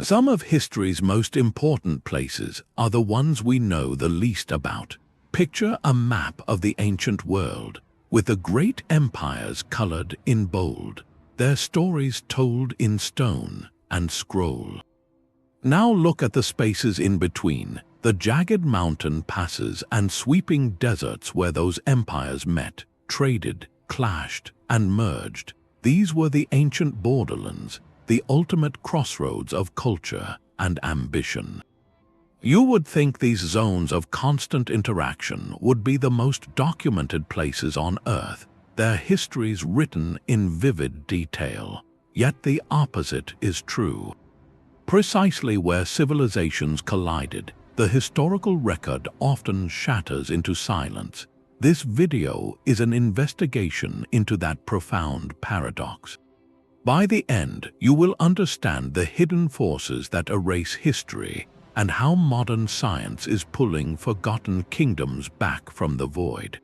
Some of history's most important places are the ones we know the least about. Picture a map of the ancient world, with the great empires colored in bold, their stories told in stone and scroll. Now look at the spaces in between, the jagged mountain passes and sweeping deserts where those empires met, traded, clashed, and merged. These were the ancient borderlands, the ultimate crossroads of culture and ambition. You would think these zones of constant interaction would be the most documented places on Earth, their histories written in vivid detail. Yet the opposite is true. Precisely where civilizations collided, the historical record often shatters into silence. This video is an investigation into that profound paradox. By the end, you will understand the hidden forces that erase history and how modern science is pulling forgotten kingdoms back from the void.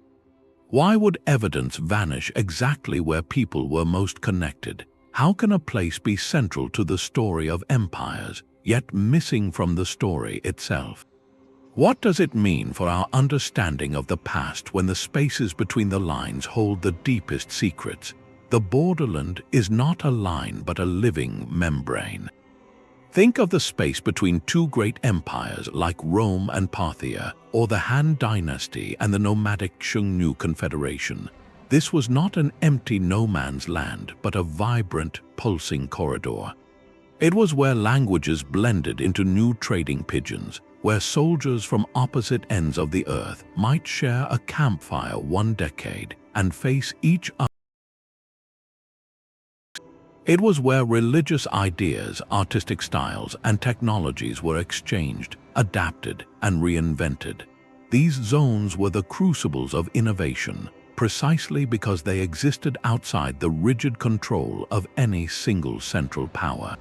Why would evidence vanish exactly where people were most connected? How can a place be central to the story of empires, yet missing from the story itself? What does it mean for our understanding of the past when the spaces between the lines hold the deepest secrets? The borderland is not a line but a living membrane. Think of the space between two great empires like Rome and Parthia, or the Han dynasty and the nomadic Xiongnu confederation. This was not an empty no-man's land, but a vibrant, pulsing corridor. It was where languages blended into new trading pigeons, where soldiers from opposite ends of the earth might share a campfire one decade and face each other. It was where religious ideas, artistic styles, and technologies were exchanged, adapted, and reinvented. These zones were the crucibles of innovation, precisely because they existed outside the rigid control of any single central power.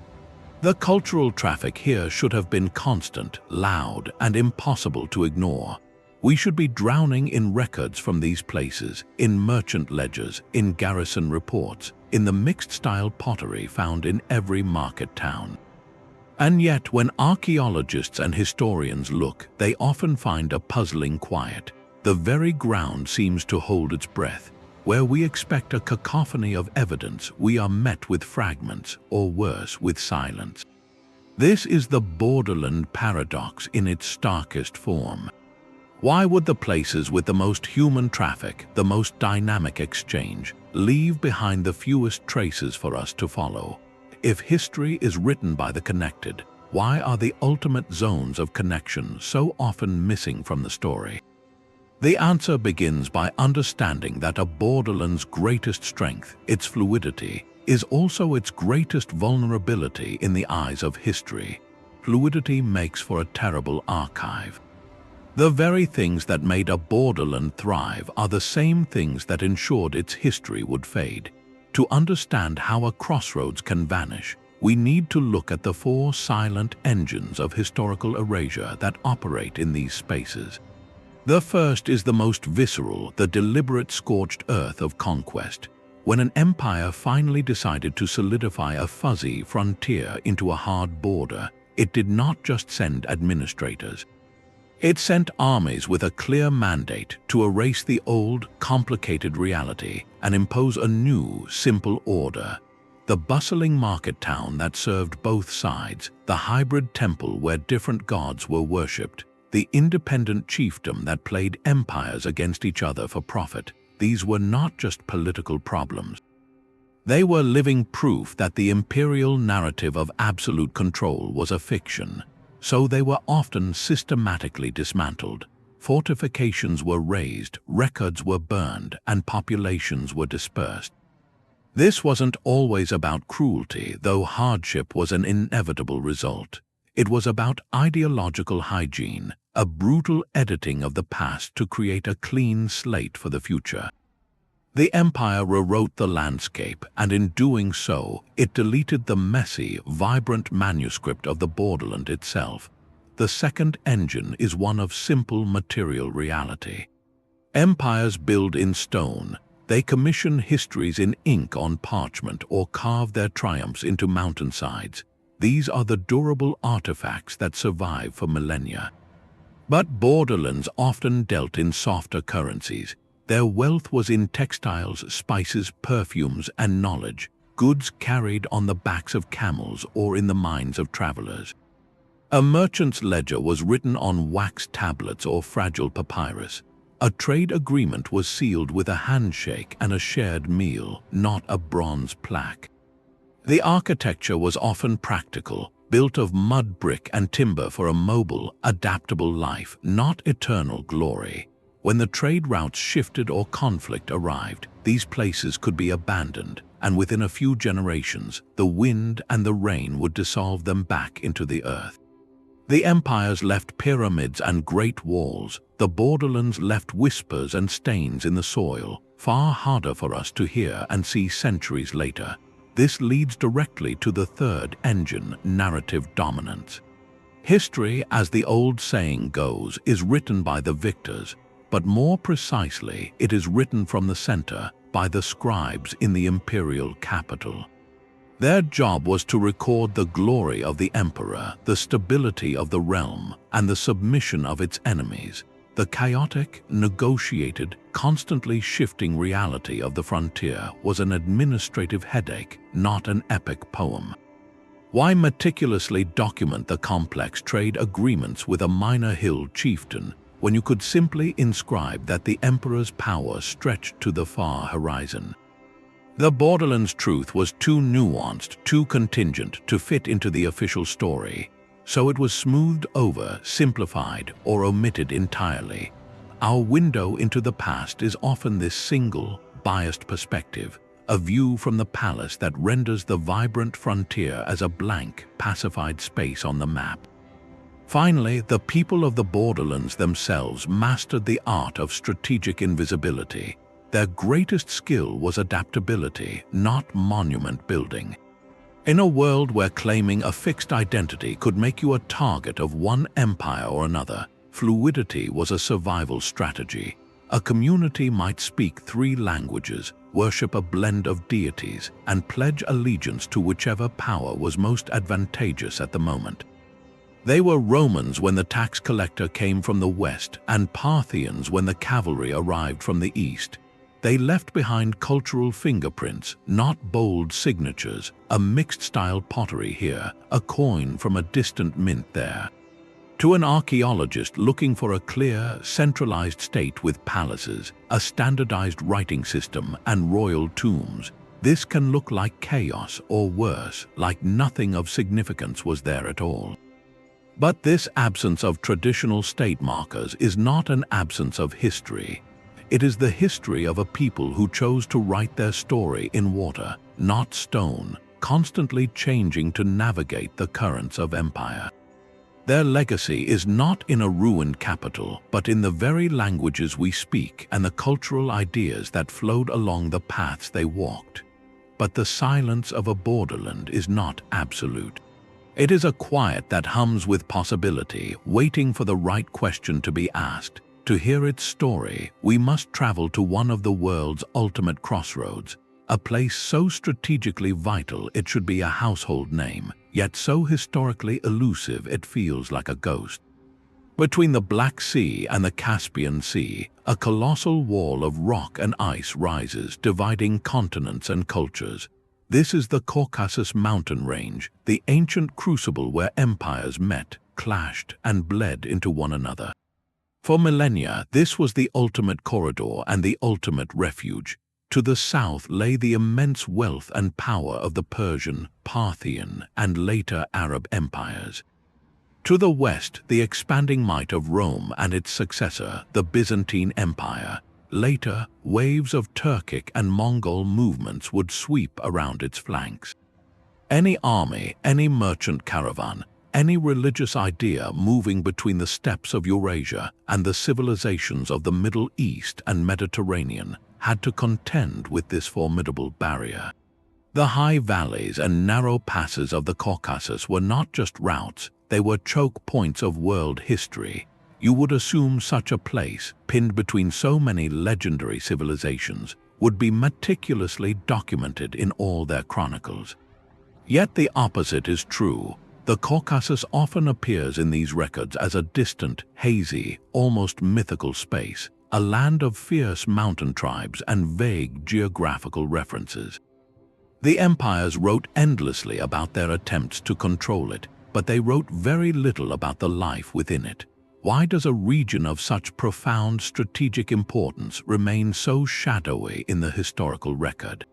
The cultural traffic here should have been constant, loud, and impossible to ignore. We should be drowning in records from these places, in merchant ledgers, in garrison reports, in the mixed-style pottery found in every market town. And yet, when archaeologists and historians look, they often find a puzzling quiet. The very ground seems to hold its breath. Where we expect a cacophony of evidence, we are met with fragments, or worse, with silence. This is the borderland paradox in its starkest form. Why would the places with the most human traffic, the most dynamic exchange, leave behind the fewest traces for us to follow? If history is written by the connected, why are the ultimate zones of connection so often missing from the story? The answer begins by understanding that a borderland's greatest strength, its fluidity, is also its greatest vulnerability in the eyes of history. Fluidity makes for a terrible archive. The very things that made a borderland thrive are the same things that ensured its history would fade. To understand how a crossroads can vanish, we need to look at the four silent engines of historical erasure that operate in these spaces. The first is the most visceral, the deliberate scorched earth of conquest. When an empire finally decided to solidify a fuzzy frontier into a hard border, it did not just send administrators. It sent armies with a clear mandate to erase the old, complicated reality and impose a new, simple order. The bustling market town that served both sides, the hybrid temple where different gods were worshipped, the independent chiefdom that played empires against each other for profit. These were not just political problems. They were living proof that the imperial narrative of absolute control was a fiction. So they were often systematically dismantled. Fortifications were razed, records were burned, and populations were dispersed. This wasn't always about cruelty, though hardship was an inevitable result. It was about ideological hygiene, a brutal editing of the past to create a clean slate for the future. The empire rewrote the landscape, and in doing so, it deleted the messy, vibrant manuscript of the borderland itself. The second engine is one of simple material reality. Empires build in stone. They commission histories in ink on parchment or carve their triumphs into mountainsides. These are the durable artifacts that survive for millennia. But borderlands often dealt in softer currencies. Their wealth was in textiles, spices, perfumes, and knowledge, goods carried on the backs of camels or in the minds of travelers. A merchant's ledger was written on wax tablets or fragile papyrus. A trade agreement was sealed with a handshake and a shared meal, not a bronze plaque. The architecture was often practical, built of mud, brick, and timber for a mobile, adaptable life, not eternal glory. When the trade routes shifted or conflict arrived, these places could be abandoned, and within a few generations, the wind and the rain would dissolve them back into the earth. The empires left pyramids and great walls. The borderlands left whispers and stains in the soil, far harder for us to hear and see centuries later. This leads directly to the third engine, narrative dominance. History, as the old saying goes, is written by the victors, but more precisely, it is written from the center, by the scribes in the imperial capital. Their job was to record the glory of the emperor, the stability of the realm, and the submission of its enemies. The chaotic, negotiated, constantly shifting reality of the frontier was an administrative headache, not an epic poem. Why meticulously document the complex trade agreements with a minor hill chieftain when you could simply inscribe that the emperor's power stretched to the far horizon? The borderlands' truth was too nuanced, too contingent to fit into the official story, so it was smoothed over, simplified, or omitted entirely. Our window into the past is often this single, biased perspective, a view from the palace that renders the vibrant frontier as a blank, pacified space on the map. Finally, the people of the borderlands themselves mastered the art of strategic invisibility. Their greatest skill was adaptability, not monument building. In a world where claiming a fixed identity could make you a target of one empire or another, fluidity was a survival strategy. A community might speak 3 languages, worship a blend of deities, and pledge allegiance to whichever power was most advantageous at the moment. They were Romans when the tax collector came from the west, and Parthians when the cavalry arrived from the east. They left behind cultural fingerprints, not bold signatures, a mixed-style pottery here, a coin from a distant mint there. To an archaeologist looking for a clear, centralized state with palaces, a standardized writing system, and royal tombs, this can look like chaos, or worse, like nothing of significance was there at all. But this absence of traditional state markers is not an absence of history. It is the history of a people who chose to write their story in water, not stone, constantly changing to navigate the currents of empire. Their legacy is not in a ruined capital, but in the very languages we speak and the cultural ideas that flowed along the paths they walked. But the silence of a borderland is not absolute. It is a quiet that hums with possibility, waiting for the right question to be asked. To hear its story, we must travel to one of the world's ultimate crossroads, a place so strategically vital it should be a household name, yet so historically elusive it feels like a ghost. Between the Black Sea and the Caspian Sea, a colossal wall of rock and ice rises, dividing continents and cultures. This is the Caucasus mountain range, the ancient crucible where empires met, clashed, and bled into one another. For millennia, this was the ultimate corridor and the ultimate refuge. To the south lay the immense wealth and power of the Persian, Parthian, and later Arab empires. To the west, the expanding might of Rome and its successor, the Byzantine Empire. Later, waves of Turkic and Mongol movements would sweep around its flanks. Any army, any merchant caravan, any religious idea moving between the steppes of Eurasia and the civilizations of the Middle East and Mediterranean had to contend with this formidable barrier. The high valleys and narrow passes of the Caucasus were not just routes, they were choke points of world history. You would assume such a place, pinned between so many legendary civilizations, would be meticulously documented in all their chronicles. Yet the opposite is true. The Caucasus often appears in these records as a distant, hazy, almost mythical space, a land of fierce mountain tribes and vague geographical references. The empires wrote endlessly about their attempts to control it, but they wrote very little about the life within it. Why does a region of such profound strategic importance remain so shadowy in the historical record?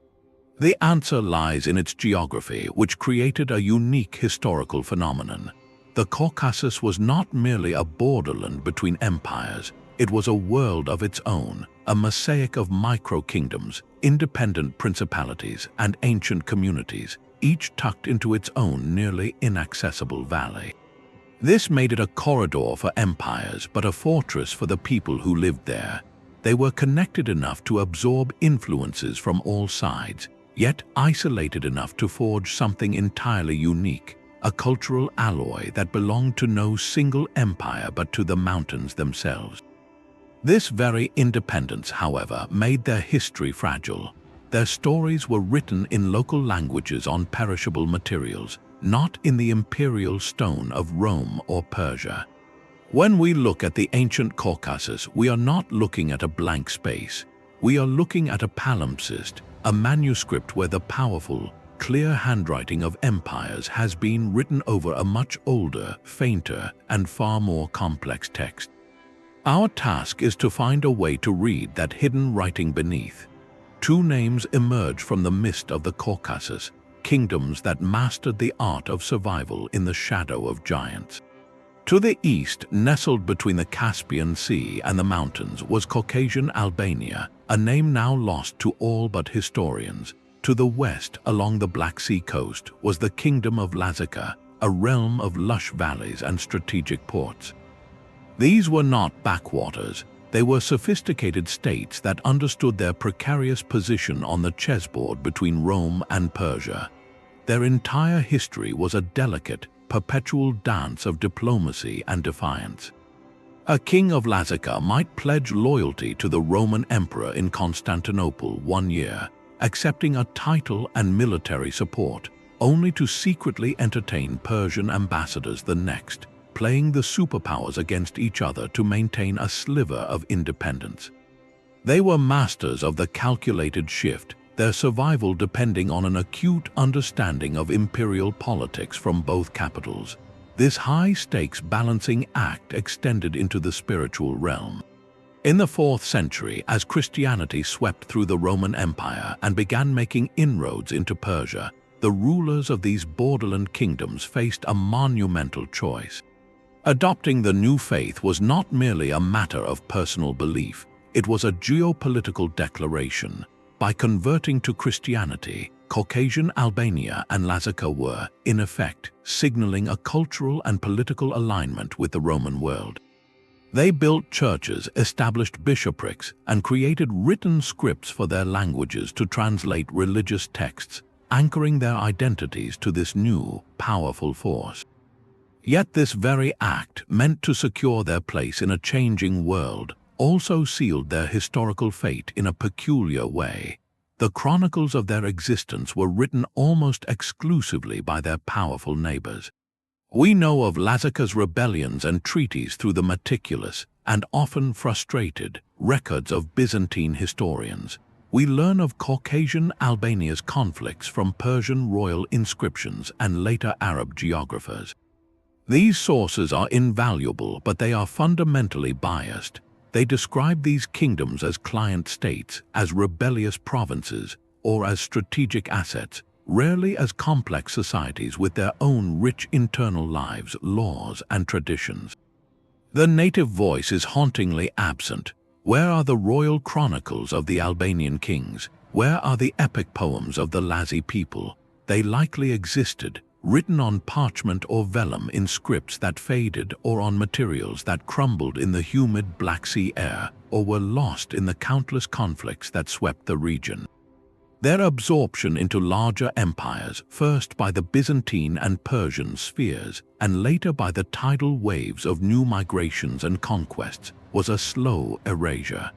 The answer lies in its geography, which created a unique historical phenomenon. The Caucasus was not merely a borderland between empires, it was a world of its own, a mosaic of micro-kingdoms, independent principalities, and ancient communities, each tucked into its own nearly inaccessible valley. This made it a corridor for empires, but a fortress for the people who lived there. They were connected enough to absorb influences from all sides, yet isolated enough to forge something entirely unique, a cultural alloy that belonged to no single empire but to the mountains themselves. This very independence, however, made their history fragile. Their stories were written in local languages on perishable materials, not in the imperial stone of Rome or Persia. When we look at the ancient Caucasus, we are not looking at a blank space. We are looking at a palimpsest, a manuscript where the powerful, clear handwriting of empires has been written over a much older, fainter, and far more complex text. Our task is to find a way to read that hidden writing beneath. Two names emerge from the mist of the Caucasus, kingdoms that mastered the art of survival in the shadow of giants. To the east, nestled between the Caspian Sea and the mountains, was Caucasian Albania, a name now lost to all but historians. To the west, along the Black Sea coast, was the kingdom of Lazica, a realm of lush valleys and strategic ports. These were not backwaters. They were sophisticated states that understood their precarious position on the chessboard between Rome and Persia. Their entire history was a delicate, perpetual dance of diplomacy and defiance. A king of Lazica might pledge loyalty to the Roman emperor in Constantinople one year, accepting a title and military support, only to secretly entertain Persian ambassadors the next, playing the superpowers against each other to maintain a sliver of independence. They were masters of the calculated shift, their survival depending on an acute understanding of imperial politics from both capitals. This high-stakes balancing act extended into the spiritual realm. In the 4th century, as Christianity swept through the Roman Empire and began making inroads into Persia, the rulers of these borderland kingdoms faced a monumental choice. Adopting the new faith was not merely a matter of personal belief, it was a geopolitical declaration. By converting to Christianity, Caucasian Albania and Lazica were, in effect, signaling a cultural and political alignment with the Roman world. They built churches, established bishoprics, and created written scripts for their languages to translate religious texts, anchoring their identities to this new, powerful force. Yet this very act, meant to secure their place in a changing world, also sealed their historical fate in a peculiar way. The chronicles of their existence were written almost exclusively by their powerful neighbors. We know of Lazica's rebellions and treaties through the meticulous, and often frustrated, records of Byzantine historians. We learn of Caucasian Albania's conflicts from Persian royal inscriptions and later Arab geographers. These sources are invaluable, but they are fundamentally biased. They describe these kingdoms as client states, as rebellious provinces, or as strategic assets, rarely as complex societies with their own rich internal lives, laws, and traditions. The native voice is hauntingly absent. Where are the royal chronicles of the Albanian kings? Where are the epic poems of the Lazi people? They likely existed, written on parchment or vellum in scripts that faded or on materials that crumbled in the humid Black Sea air or were lost in the countless conflicts that swept the region. Their absorption into larger empires, first by the Byzantine and Persian spheres, and later by the tidal waves of new migrations and conquests, was a slow erasure.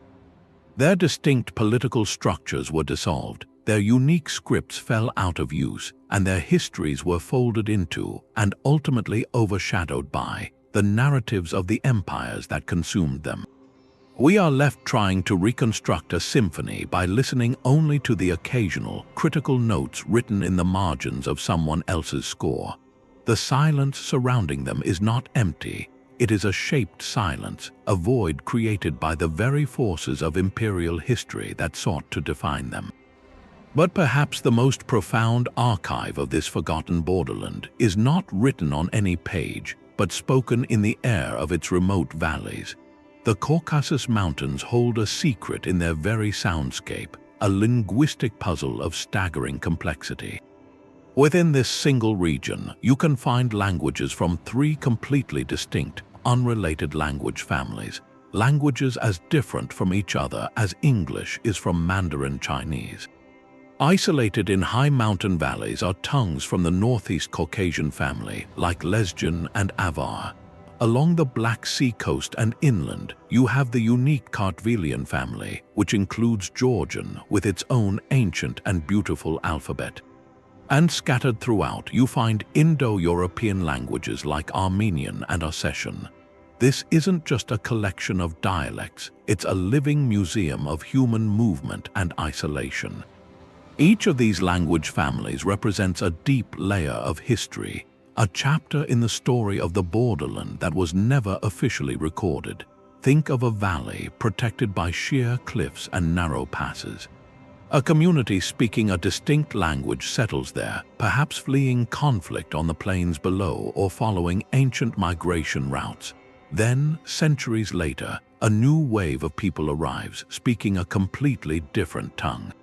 Their distinct political structures were dissolved, their unique scripts fell out of use, and their histories were folded into, and ultimately overshadowed by, the narratives of the empires that consumed them. We are left trying to reconstruct a symphony by listening only to the occasional, critical notes written in the margins of someone else's score. The silence surrounding them is not empty. It is a shaped silence, a void created by the very forces of imperial history that sought to define them. But perhaps the most profound archive of this forgotten borderland is not written on any page, but spoken in the air of its remote valleys. The Caucasus Mountains hold a secret in their very soundscape, a linguistic puzzle of staggering complexity. Within this single region, you can find languages from 3 completely distinct, unrelated language families, languages as different from each other as English is from Mandarin Chinese. Isolated in high mountain valleys are tongues from the northeast Caucasian family, like Lazica and Avar. Along the Black Sea coast and inland, you have the unique Kartvelian family, which includes Georgian with its own ancient and beautiful alphabet. And scattered throughout, you find Indo-European languages like Armenian and Ossetian. This isn't just a collection of dialects, it's a living museum of human movement and isolation. Each of these language families represents a deep layer of history, a chapter in the story of the borderland that was never officially recorded. Think of a valley protected by sheer cliffs and narrow passes. A community speaking a distinct language settles there, perhaps fleeing conflict on the plains below or following ancient migration routes. Then, centuries later, a new wave of people arrives, speaking a completely different tongue.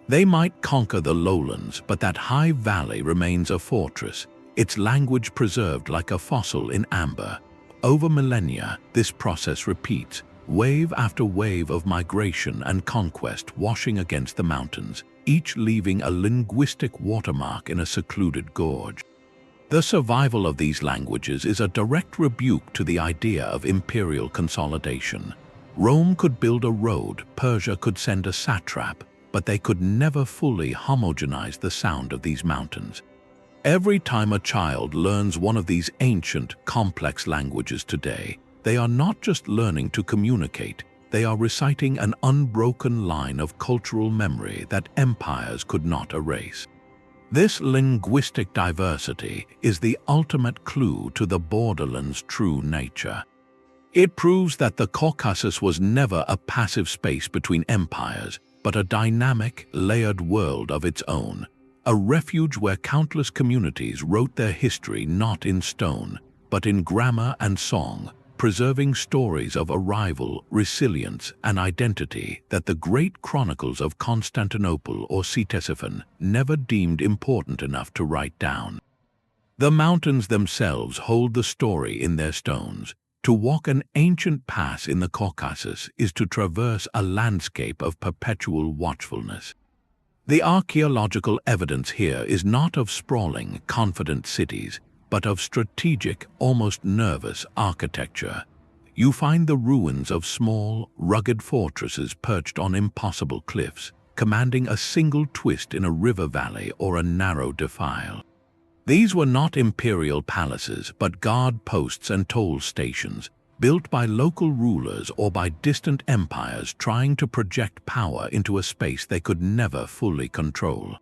They might conquer the lowlands, but that high valley remains a fortress, its language preserved like a fossil in amber. Over millennia, this process repeats, wave after wave of migration and conquest washing against the mountains, each leaving a linguistic watermark in a secluded gorge. The survival of these languages is a direct rebuke to the idea of imperial consolidation. Rome could build a road, Persia could send a satrap, but they could never fully homogenize the sound of these mountains. Every time a child learns one of these ancient, complex languages today, they are not just learning to communicate, they are reciting an unbroken line of cultural memory that empires could not erase. This linguistic diversity is the ultimate clue to the borderland's true nature. It proves that the Caucasus was never a passive space between empires, but a dynamic, layered world of its own, a refuge where countless communities wrote their history not in stone, but in grammar and song, preserving stories of arrival, resilience, and identity that the great chronicles of Constantinople or Ctesiphon never deemed important enough to write down. The mountains themselves hold the story in their stones. To walk an ancient pass in the Caucasus is to traverse a landscape of perpetual watchfulness. The archaeological evidence here is not of sprawling, confident cities, but of strategic, almost nervous architecture. You find the ruins of small, rugged fortresses perched on impossible cliffs, commanding a single twist in a river valley or a narrow defile. These were not imperial palaces, but guard posts and toll stations, built by local rulers or by distant empires trying to project power into a space they could never fully control.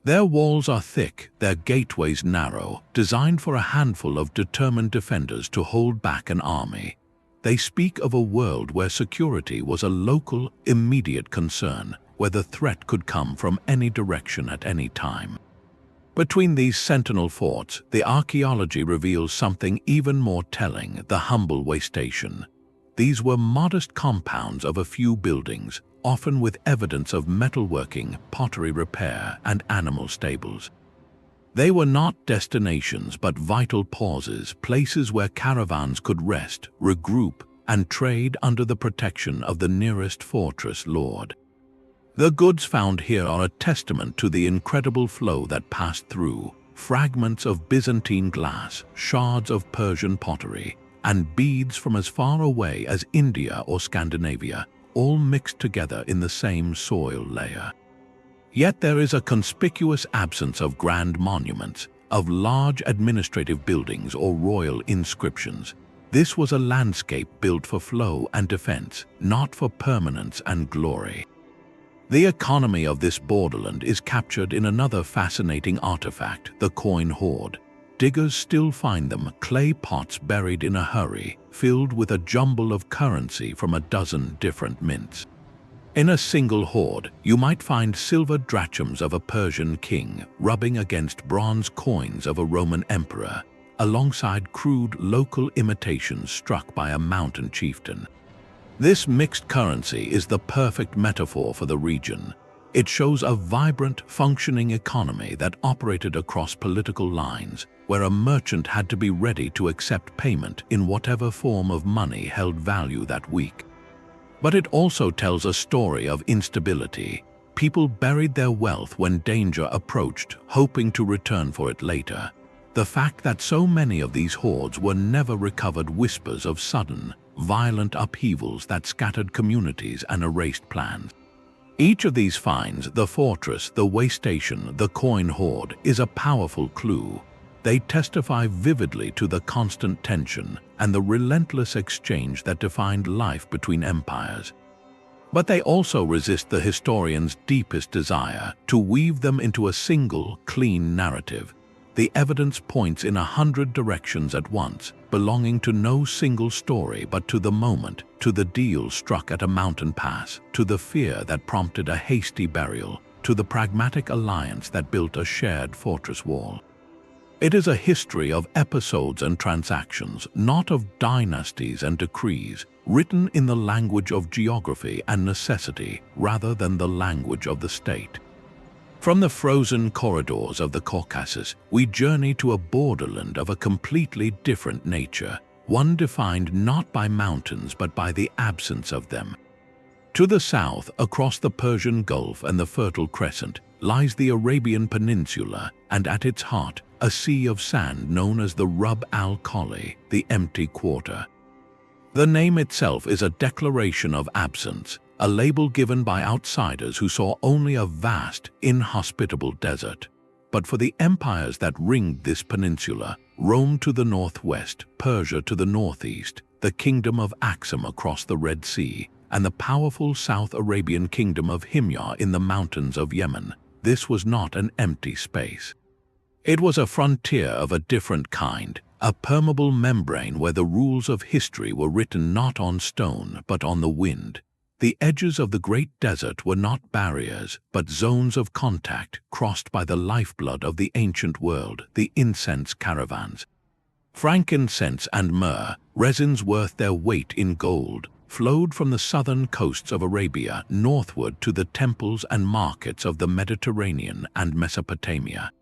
Their walls are thick, their gateways narrow, designed for a handful of determined defenders to hold back an army. They speak of a world where security was a local, immediate concern, where the threat could come from any direction at any time. Between these sentinel forts, the archaeology reveals something even more telling: the humble way station. These were modest compounds of a few buildings, often with evidence of metalworking, pottery repair, and animal stables. They were not destinations but vital pauses, places where caravans could rest, regroup, and trade under the protection of the nearest fortress lord. The goods found here are a testament to the incredible flow that passed through: fragments of Byzantine glass, shards of Persian pottery, and beads from as far away as India or Scandinavia, all mixed together in the same soil layer. Yet there is a conspicuous absence of grand monuments, of large administrative buildings or royal inscriptions. This was a landscape built for flow and defense, not for permanence and glory. The economy of this borderland is captured in another fascinating artifact, the coin hoard. Diggers still find them, clay pots buried in a hurry, filled with a jumble of currency from a dozen different mints. In a single hoard, you might find silver drachms of a Persian king rubbing against bronze coins of a Roman emperor, alongside crude local imitations struck by a mountain chieftain. This mixed currency is the perfect metaphor for the region. It shows a vibrant, functioning economy that operated across political lines, where a merchant had to be ready to accept payment in whatever form of money held value that week. But it also tells a story of instability. People buried their wealth when danger approached, hoping to return for it later. The fact that so many of these hoards were never recovered whispers of sudden, violent upheavals that scattered communities and erased plans. Each of these finds, the fortress, the way station, the coin hoard, is a powerful clue. They testify vividly to the constant tension and the relentless exchange that defined life between empires. But they also resist the historian's deepest desire to weave them into a single, clean narrative. The evidence points in 100 directions at once, belonging to no single story but to the moment, to the deal struck at a mountain pass, to the fear that prompted a hasty burial, to the pragmatic alliance that built a shared fortress wall. It is a history of episodes and transactions, not of dynasties and decrees, written in the language of geography and necessity rather than the language of the state. From the frozen corridors of the Caucasus, we journey to a borderland of a completely different nature, one defined not by mountains but by the absence of them. To the south, across the Persian Gulf and the Fertile Crescent, lies the Arabian Peninsula, and at its heart, a sea of sand known as the Rub al-Khali, the empty quarter. The name itself is a declaration of absence, a label given by outsiders who saw only a vast, inhospitable desert. But for the empires that ringed this peninsula, Rome to the northwest, Persia to the northeast, the kingdom of Aksum across the Red Sea, and the powerful South Arabian kingdom of Himyar in the mountains of Yemen, this was not an empty space. It was a frontier of a different kind, a permeable membrane where the rules of history were written not on stone but on the wind. The edges of the great desert were not barriers, but zones of contact crossed by the lifeblood of the ancient world, the incense caravans. Frankincense and myrrh, resins worth their weight in gold, flowed from the southern coasts of Arabia northward to the temples and markets of the Mediterranean and Mesopotamia.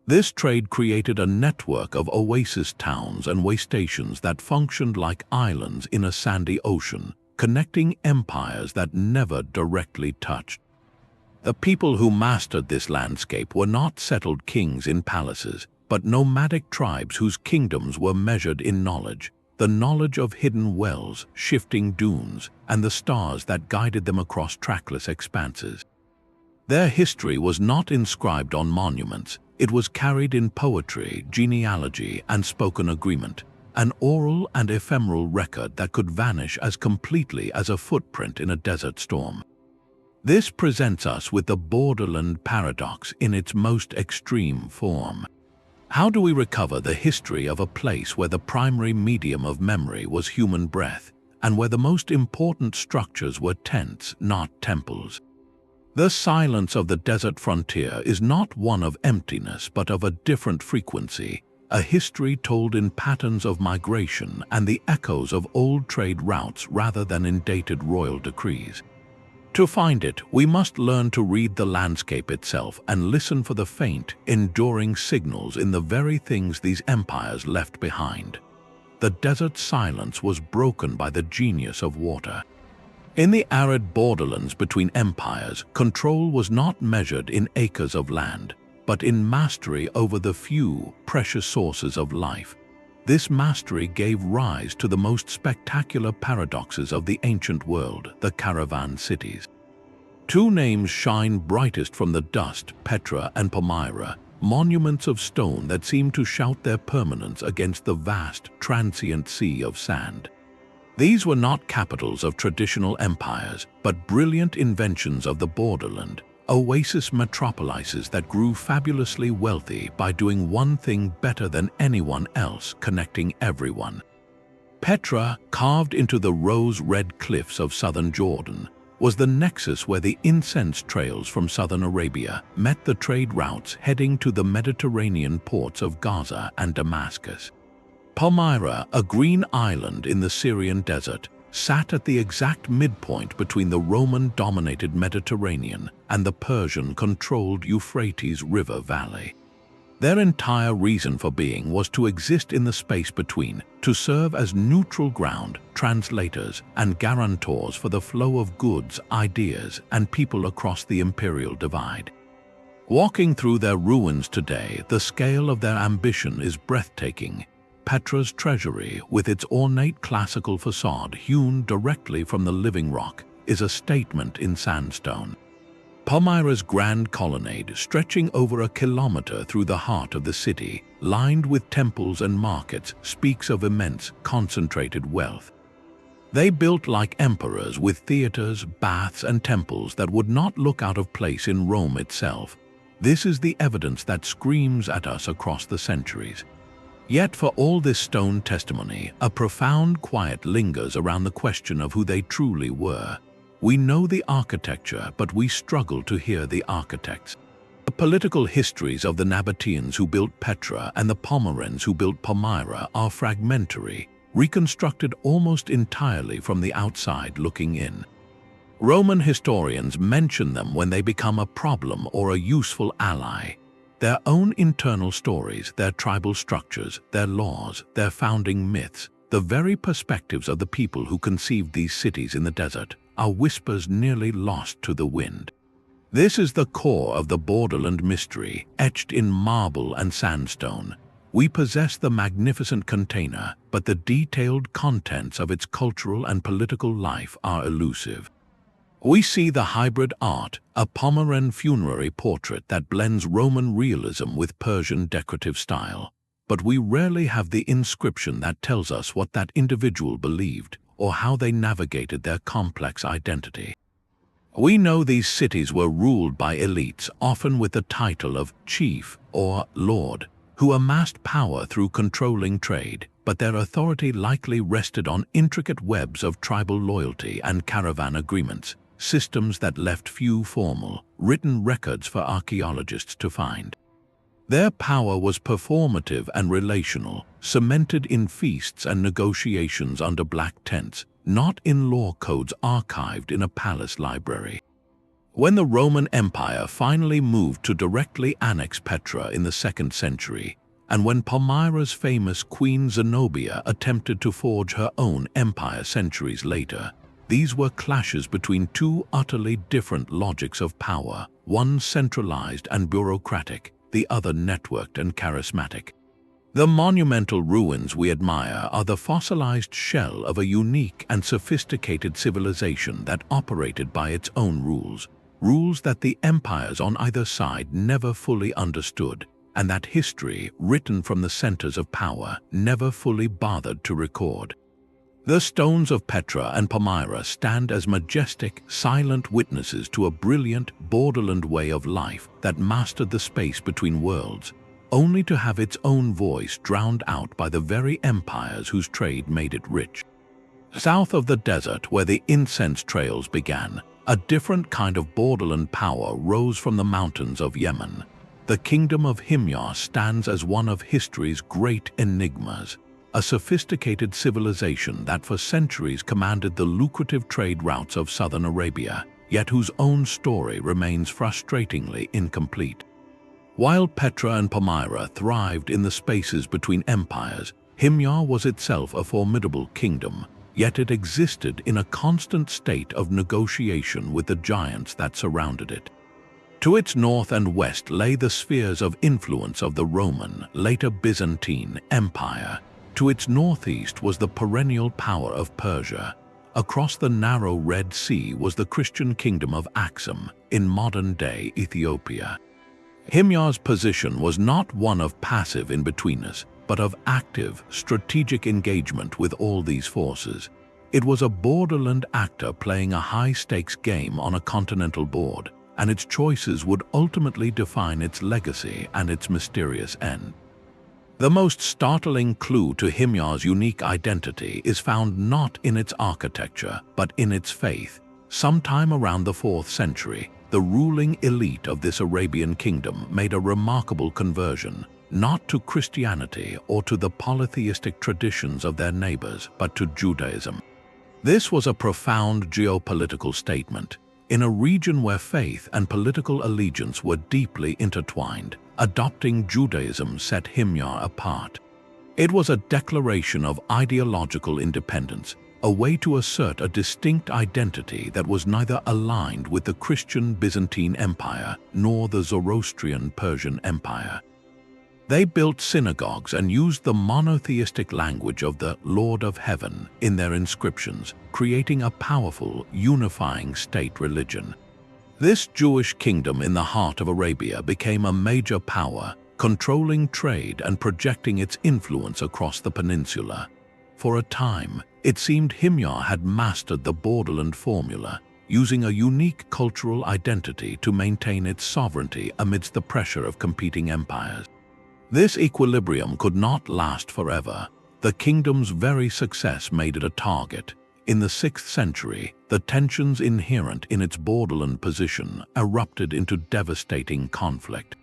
This trade created a network of oasis towns and way stations that functioned like islands in a sandy ocean, connecting empires that never directly touched. The people who mastered this landscape were not settled kings in palaces, but nomadic tribes whose kingdoms were measured in knowledge, the knowledge of hidden wells, shifting dunes, and the stars that guided them across trackless expanses. Their history was not inscribed on monuments, it was carried in poetry, genealogy, and spoken agreement, an oral and ephemeral record that could vanish as completely as a footprint in a desert storm. This presents us with the borderland paradox in its most extreme form. How do we recover the history of a place where the primary medium of memory was human breath, and where the most important structures were tents, not temples? The silence of the desert frontier is not one of emptiness but of a different frequency, a history told in patterns of migration and the echoes of old trade routes rather than in dated royal decrees. To find it, we must learn to read the landscape itself and listen for the faint, enduring signals in the very things these empires left behind. The desert silence was broken by the genius of water. In the arid borderlands between empires, control was not measured in acres of land, but in mastery over the few precious sources of life. This mastery gave rise to the most spectacular paradoxes of the ancient world, the caravan cities. Two names shine brightest from the dust: Petra and Palmyra, monuments of stone that seem to shout their permanence against the vast, transient sea of sand. These were not capitals of traditional empires, but brilliant inventions of the borderland, oasis metropolises that grew fabulously wealthy by doing one thing better than anyone else: connecting everyone. Petra, carved into the rose-red cliffs of southern Jordan, was the nexus where the incense trails from southern Arabia met the trade routes heading to the Mediterranean ports of Gaza and Damascus. Palmyra, a green island in the Syrian desert, sat at the exact midpoint between the Roman-dominated Mediterranean and the Persian-controlled Euphrates River valley. Their entire reason for being was to exist in the space between, to serve as neutral ground, translators, and guarantors for the flow of goods, ideas, and people across the Imperial divide. Walking through their ruins today, the scale of their ambition is breathtaking. Petra's treasury, with its ornate classical facade hewn directly from the living rock, is a statement in sandstone. Palmyra's grand colonnade, stretching over a kilometer through the heart of the city, lined with temples and markets, speaks of immense, concentrated wealth. They built like emperors, with theaters, baths, and temples that would not look out of place in Rome itself. This is the evidence that screams at us across the centuries. Yet for all this stone testimony, a profound quiet lingers around the question of who they truly were. We know the architecture, but we struggle to hear the architects. The political histories of the Nabateans who built Petra and the Pomerans who built Palmyra are fragmentary, reconstructed almost entirely from the outside looking in. Roman historians mention them when they become a problem or a useful ally. Their own internal stories, their tribal structures, their laws, their founding myths, the very perspectives of the people who conceived these cities in the desert, are whispers nearly lost to the wind. This is the core of the borderland mystery, etched in marble and sandstone. We possess the magnificent container, but the detailed contents of its cultural and political life are elusive. We see the hybrid art, a Pomeran funerary portrait that blends Roman realism with Persian decorative style, but we rarely have the inscription that tells us what that individual believed or how they navigated their complex identity. We know these cities were ruled by elites, often with the title of chief or lord, who amassed power through controlling trade, but their authority likely rested on intricate webs of tribal loyalty and caravan agreements, systems that left few formal, written records for archaeologists to find. Their power was performative and relational, cemented in feasts and negotiations under black tents, not in law codes archived in a palace library. When the Roman Empire finally moved to directly annex Petra in the 2nd century, and when Palmyra's famous Queen Zenobia attempted to forge her own empire centuries later, these were clashes between two utterly different logics of power, one centralized and bureaucratic, the other networked and charismatic. The monumental ruins we admire are the fossilized shell of a unique and sophisticated civilization that operated by its own rules, rules that the empires on either side never fully understood, and that history, written from the centers of power, never fully bothered to record. The stones of Petra and Palmyra stand as majestic, silent witnesses to a brilliant, borderland way of life that mastered the space between worlds, only to have its own voice drowned out by the very empires whose trade made it rich. South of the desert, where the incense trails began, a different kind of borderland power rose from the mountains of Yemen. The kingdom of Himyar stands as one of history's great enigmas, a sophisticated civilization that for centuries commanded the lucrative trade routes of southern Arabia, yet whose own story remains frustratingly incomplete. While Petra and Palmyra thrived in the spaces between empires, Himyar was itself a formidable kingdom, yet it existed in a constant state of negotiation with the giants that surrounded it. To its north and west lay the spheres of influence of the Roman, later Byzantine, Empire. To its northeast was the perennial power of Persia, Across the narrow Red Sea was the Christian kingdom of Aksum in modern-day Ethiopia. Himyar's position was not one of passive in-betweenness, but of active, strategic engagement with all these forces. It was a borderland actor playing a high-stakes game on a continental board, and its choices would ultimately define its legacy and its mysterious end. The most startling clue to Himyar's unique identity is found not in its architecture, but in its faith. Sometime around the 4th century, the ruling elite of this Arabian kingdom made a remarkable conversion, not to Christianity or to the polytheistic traditions of their neighbors, but to Judaism. This was a profound geopolitical statement. In a region where faith and political allegiance were deeply intertwined, adopting Judaism set Himyar apart. It was a declaration of ideological independence, a way to assert a distinct identity that was neither aligned with the Christian Byzantine Empire nor the Zoroastrian Persian Empire. They built synagogues and used the monotheistic language of the Lord of Heaven in their inscriptions, creating a powerful, unifying state religion. This Jewish kingdom in the heart of Arabia became a major power, controlling trade and projecting its influence across the peninsula. For a time, it seemed Himyar had mastered the borderland formula, using a unique cultural identity to maintain its sovereignty amidst the pressure of competing empires. This equilibrium could not last forever. The kingdom's very success made it a target. In the 6th century, the tensions inherent in its borderland position erupted into devastating conflict.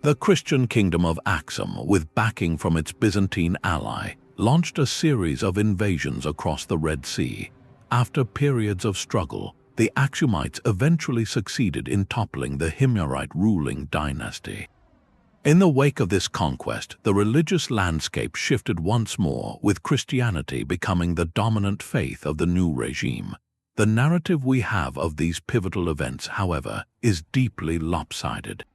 The Christian kingdom of Aksum, with backing from its Byzantine ally, launched a series of invasions across the Red Sea. After periods of struggle, the Aksumites eventually succeeded in toppling the Himyarite ruling dynasty. In the wake of this conquest, the religious landscape shifted once more, with Christianity becoming the dominant faith of the new regime. The narrative we have of these pivotal events, however, is deeply lopsided.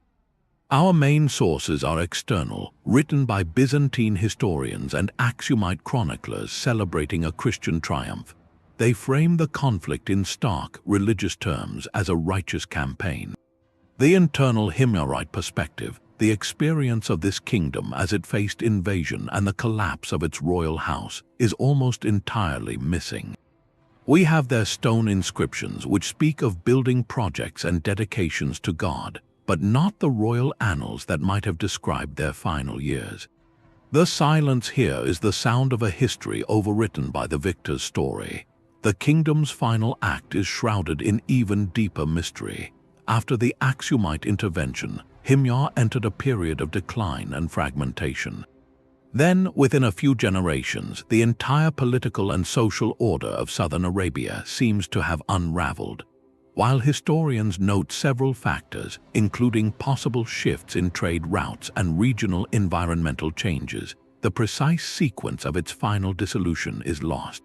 Our main sources are external, written by Byzantine historians and Aksumite chroniclers celebrating a Christian triumph. They frame the conflict in stark, religious terms as a righteous campaign. The internal Himyarite perspective, the experience of this kingdom as it faced invasion and the collapse of its royal house, is almost entirely missing. We have their stone inscriptions which speak of building projects and dedications to God, but not the royal annals that might have described their final years. The silence here is the sound of a history overwritten by the victor's story. The kingdom's final act is shrouded in even deeper mystery. After the Aksumite intervention, Himyar entered a period of decline and fragmentation. Then, within a few generations, the entire political and social order of southern Arabia seems to have unraveled. While historians note several factors, including possible shifts in trade routes and regional environmental changes, the precise sequence of its final dissolution is lost.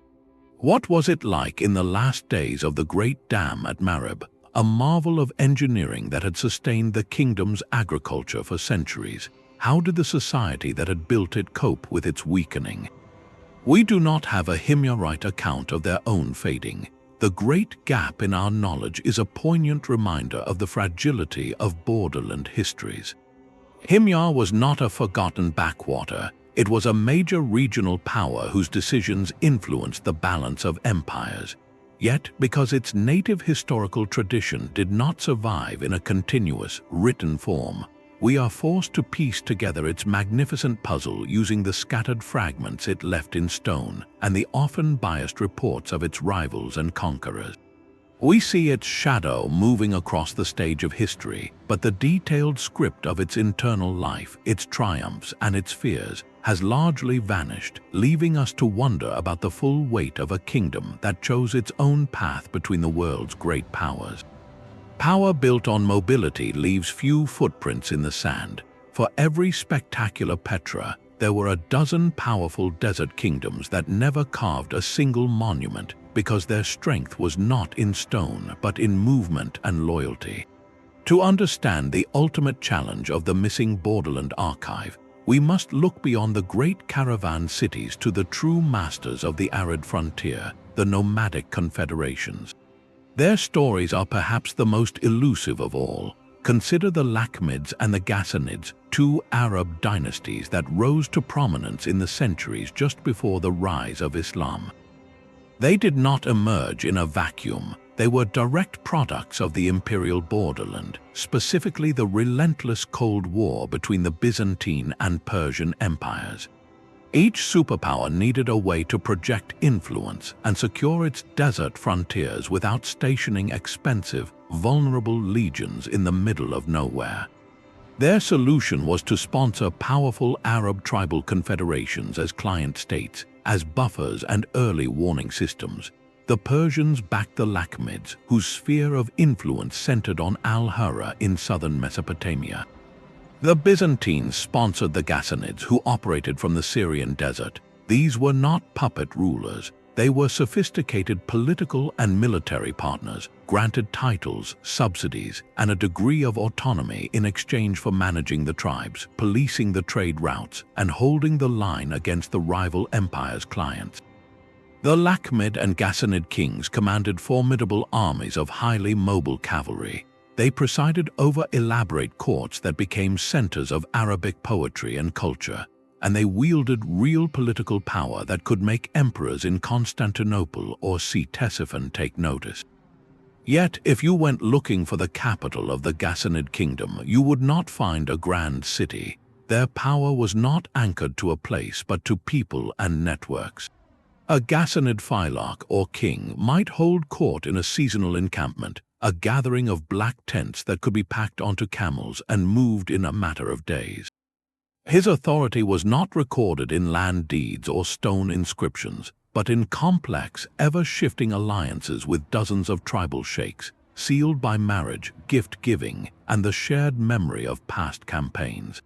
What was it like in the last days of the Great Dam at Marib, a marvel of engineering that had sustained the kingdom's agriculture for centuries? How did the society that had built it cope with its weakening? We do not have a Himyarite account of their own fading. The great gap in our knowledge is a poignant reminder of the fragility of borderland histories. Himyar was not a forgotten backwater. It was a major regional power whose decisions influenced the balance of empires. Yet, because its native historical tradition did not survive in a continuous, written form, we are forced to piece together its magnificent puzzle using the scattered fragments it left in stone and the often biased reports of its rivals and conquerors. We see its shadow moving across the stage of history, but the detailed script of its internal life, its triumphs and its fears, has largely vanished, leaving us to wonder about the full weight of a kingdom that chose its own path between the world's great powers. Power built on mobility leaves few footprints in the sand. For every spectacular Petra, there were a dozen powerful desert kingdoms that never carved a single monument because their strength was not in stone but in movement and loyalty. To understand the ultimate challenge of the missing borderland archive, we must look beyond the great caravan cities to the true masters of the arid frontier, the nomadic confederations. Their stories are perhaps the most elusive of all. Consider the Lakhmids and the Ghassanids, two Arab dynasties that rose to prominence in the centuries just before the rise of Islam. They did not emerge in a vacuum. They were direct products of the Imperial borderland, specifically the relentless Cold War between the Byzantine and Persian empires. Each superpower needed a way to project influence and secure its desert frontiers without stationing expensive, vulnerable legions in the middle of nowhere. Their solution was to sponsor powerful Arab tribal confederations as client states, as buffers and early warning systems. The Persians backed the Lakhmids, whose sphere of influence centered on Al-Hurra in southern Mesopotamia. The Byzantines sponsored the Ghassanids, who operated from the Syrian desert. These were not puppet rulers. They were sophisticated political and military partners, granted titles, subsidies, and a degree of autonomy in exchange for managing the tribes, policing the trade routes, and holding the line against the rival empire's clients. The Lakhmid and Ghassanid kings commanded formidable armies of highly mobile cavalry. They presided over elaborate courts that became centers of Arabic poetry and culture, and they wielded real political power that could make emperors in Constantinople or Ctesiphon take notice. Yet, if you went looking for the capital of the Ghassanid kingdom, you would not find a grand city. Their power was not anchored to a place but to people and networks. A Ghassanid phylarch or king might hold court in a seasonal encampment, a gathering of black tents that could be packed onto camels and moved in a matter of days. His authority was not recorded in land deeds or stone inscriptions, but in complex, ever-shifting alliances with dozens of tribal sheikhs, sealed by marriage, gift-giving, and the shared memory of past campaigns.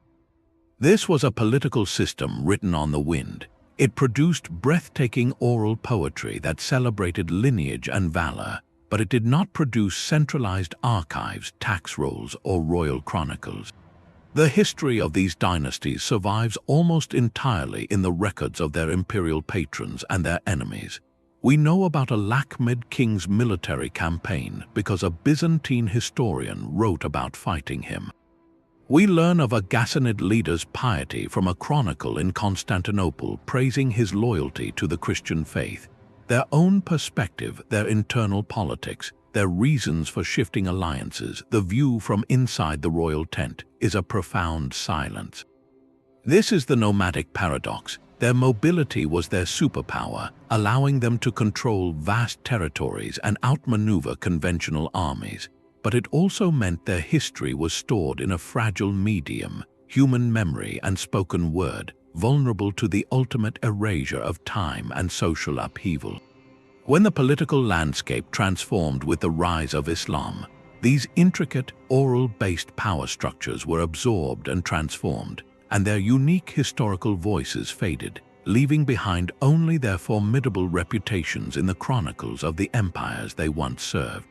This was a political system written on the wind. It produced breathtaking oral poetry that celebrated lineage and valor, but it did not produce centralized archives, tax rolls, or royal chronicles. The history of these dynasties survives almost entirely in the records of their imperial patrons and their enemies. We know about a Lakhmid king's military campaign because a Byzantine historian wrote about fighting him. We learn of a Ghassanid leader's piety from a chronicle in Constantinople praising his loyalty to the Christian faith. Their own perspective, their internal politics, their reasons for shifting alliances, the view from inside the royal tent, is a profound silence. This is the nomadic paradox. Their mobility was their superpower, allowing them to control vast territories and outmaneuver conventional armies. But it also meant their history was stored in a fragile medium, human memory and spoken word, vulnerable to the ultimate erasure of time and social upheaval. When the political landscape transformed with the rise of Islam, these intricate, oral-based power structures were absorbed and transformed, and their unique historical voices faded, leaving behind only their formidable reputations in the chronicles of the empires they once served.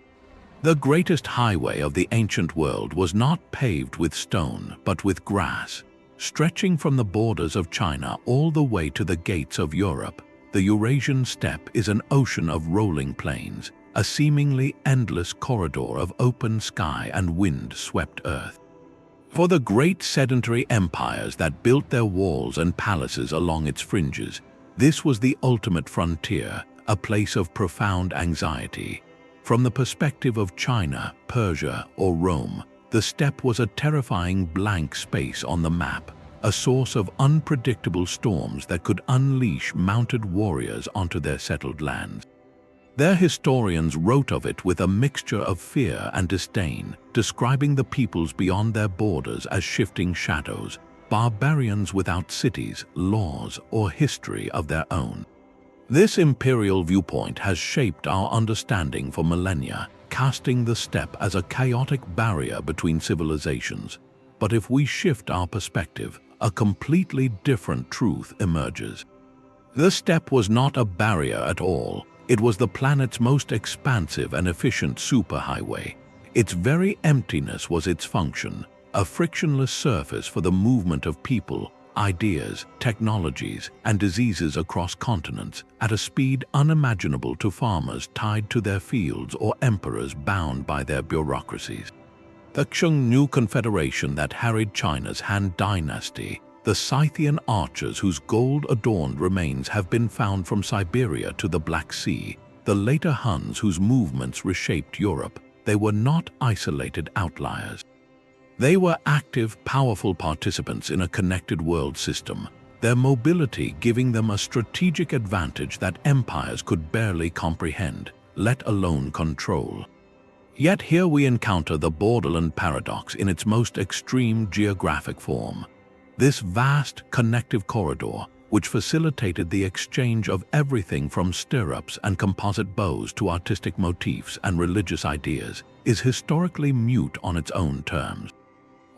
The greatest highway of the ancient world was not paved with stone, but with grass. Stretching from the borders of China all the way to the gates of Europe, the Eurasian steppe is an ocean of rolling plains, a seemingly endless corridor of open sky and wind-swept earth. For the great sedentary empires that built their walls and palaces along its fringes, this was the ultimate frontier, a place of profound anxiety. From the perspective of China, Persia, or Rome, the steppe was a terrifying blank space on the map, a source of unpredictable storms that could unleash mounted warriors onto their settled lands. Their historians wrote of it with a mixture of fear and disdain, describing the peoples beyond their borders as shifting shadows, barbarians without cities, laws, or history of their own. This imperial viewpoint has shaped our understanding for millennia, casting the steppe as a chaotic barrier between civilizations. But if we shift our perspective, a completely different truth emerges. The steppe was not a barrier at all. It was the planet's most expansive and efficient superhighway. Its very emptiness was its function, a frictionless surface for the movement of people, ideas, technologies, and diseases across continents at a speed unimaginable to farmers tied to their fields or emperors bound by their bureaucracies. The Xiongnu Confederation that harried China's Han Dynasty, the Scythian archers whose gold-adorned remains have been found from Siberia to the Black Sea, the later Huns whose movements reshaped Europe, they were not isolated outliers. They were active, powerful participants in a connected world system, their mobility giving them a strategic advantage that empires could barely comprehend, let alone control. Yet here we encounter the Borderland paradox in its most extreme geographic form. This vast, connective corridor, which facilitated the exchange of everything from stirrups and composite bows to artistic motifs and religious ideas, is historically mute on its own terms.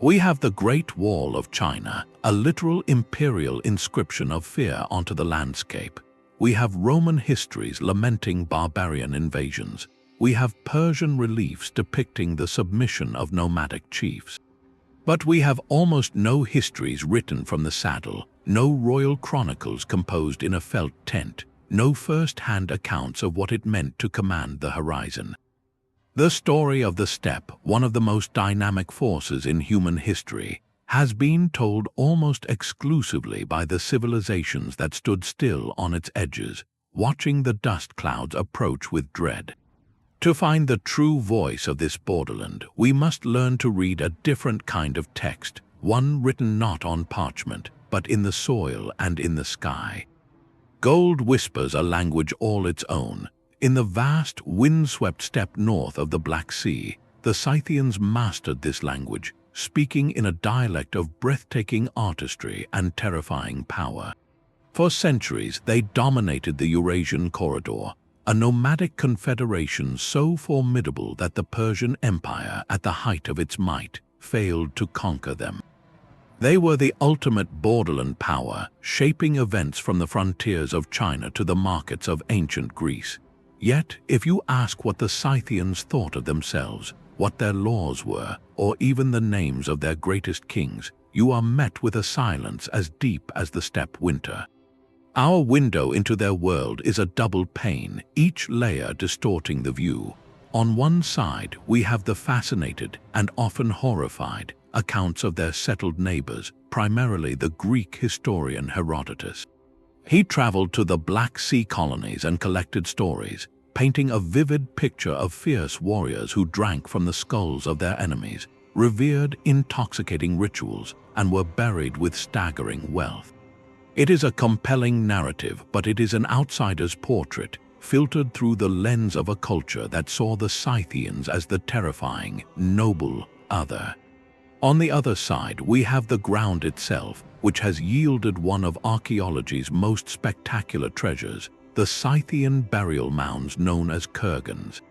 We have the Great Wall of China, a literal imperial inscription of fear onto the landscape. We have Roman histories lamenting barbarian invasions. We have Persian reliefs depicting the submission of nomadic chiefs. But we have almost no histories written from the saddle, no royal chronicles composed in a felt tent, no first-hand accounts of what it meant to command the horizon. The story of the steppe, one of the most dynamic forces in human history, has been told almost exclusively by the civilizations that stood still on its edges, watching the dust clouds approach with dread. To find the true voice of this borderland, we must learn to read a different kind of text, one written not on parchment, but in the soil and in the sky. Gold whispers a language all its own. In the vast, wind-swept steppe north of the Black Sea, the Scythians mastered this language, speaking in a dialect of breathtaking artistry and terrifying power. For centuries, they dominated the Eurasian corridor, a nomadic confederation so formidable that the Persian Empire, at the height of its might, failed to conquer them. They were the ultimate borderland power, shaping events from the frontiers of China to the markets of ancient Greece. Yet, if you ask what the Scythians thought of themselves, what their laws were, or even the names of their greatest kings, you are met with a silence as deep as the steppe winter. Our window into their world is a double pane, each layer distorting the view. On one side, we have the fascinated and often horrified accounts of their settled neighbors, primarily the Greek historian Herodotus. He traveled to the Black Sea colonies and collected stories, painting a vivid picture of fierce warriors who drank from the skulls of their enemies, revered intoxicating rituals, and were buried with staggering wealth. It is a compelling narrative, but it is an outsider's portrait, filtered through the lens of a culture that saw the Scythians as the terrifying, noble other. On the other side, we have the ground itself, which has yielded one of archaeology's most spectacular treasures, the Scythian burial mounds known as kurgans.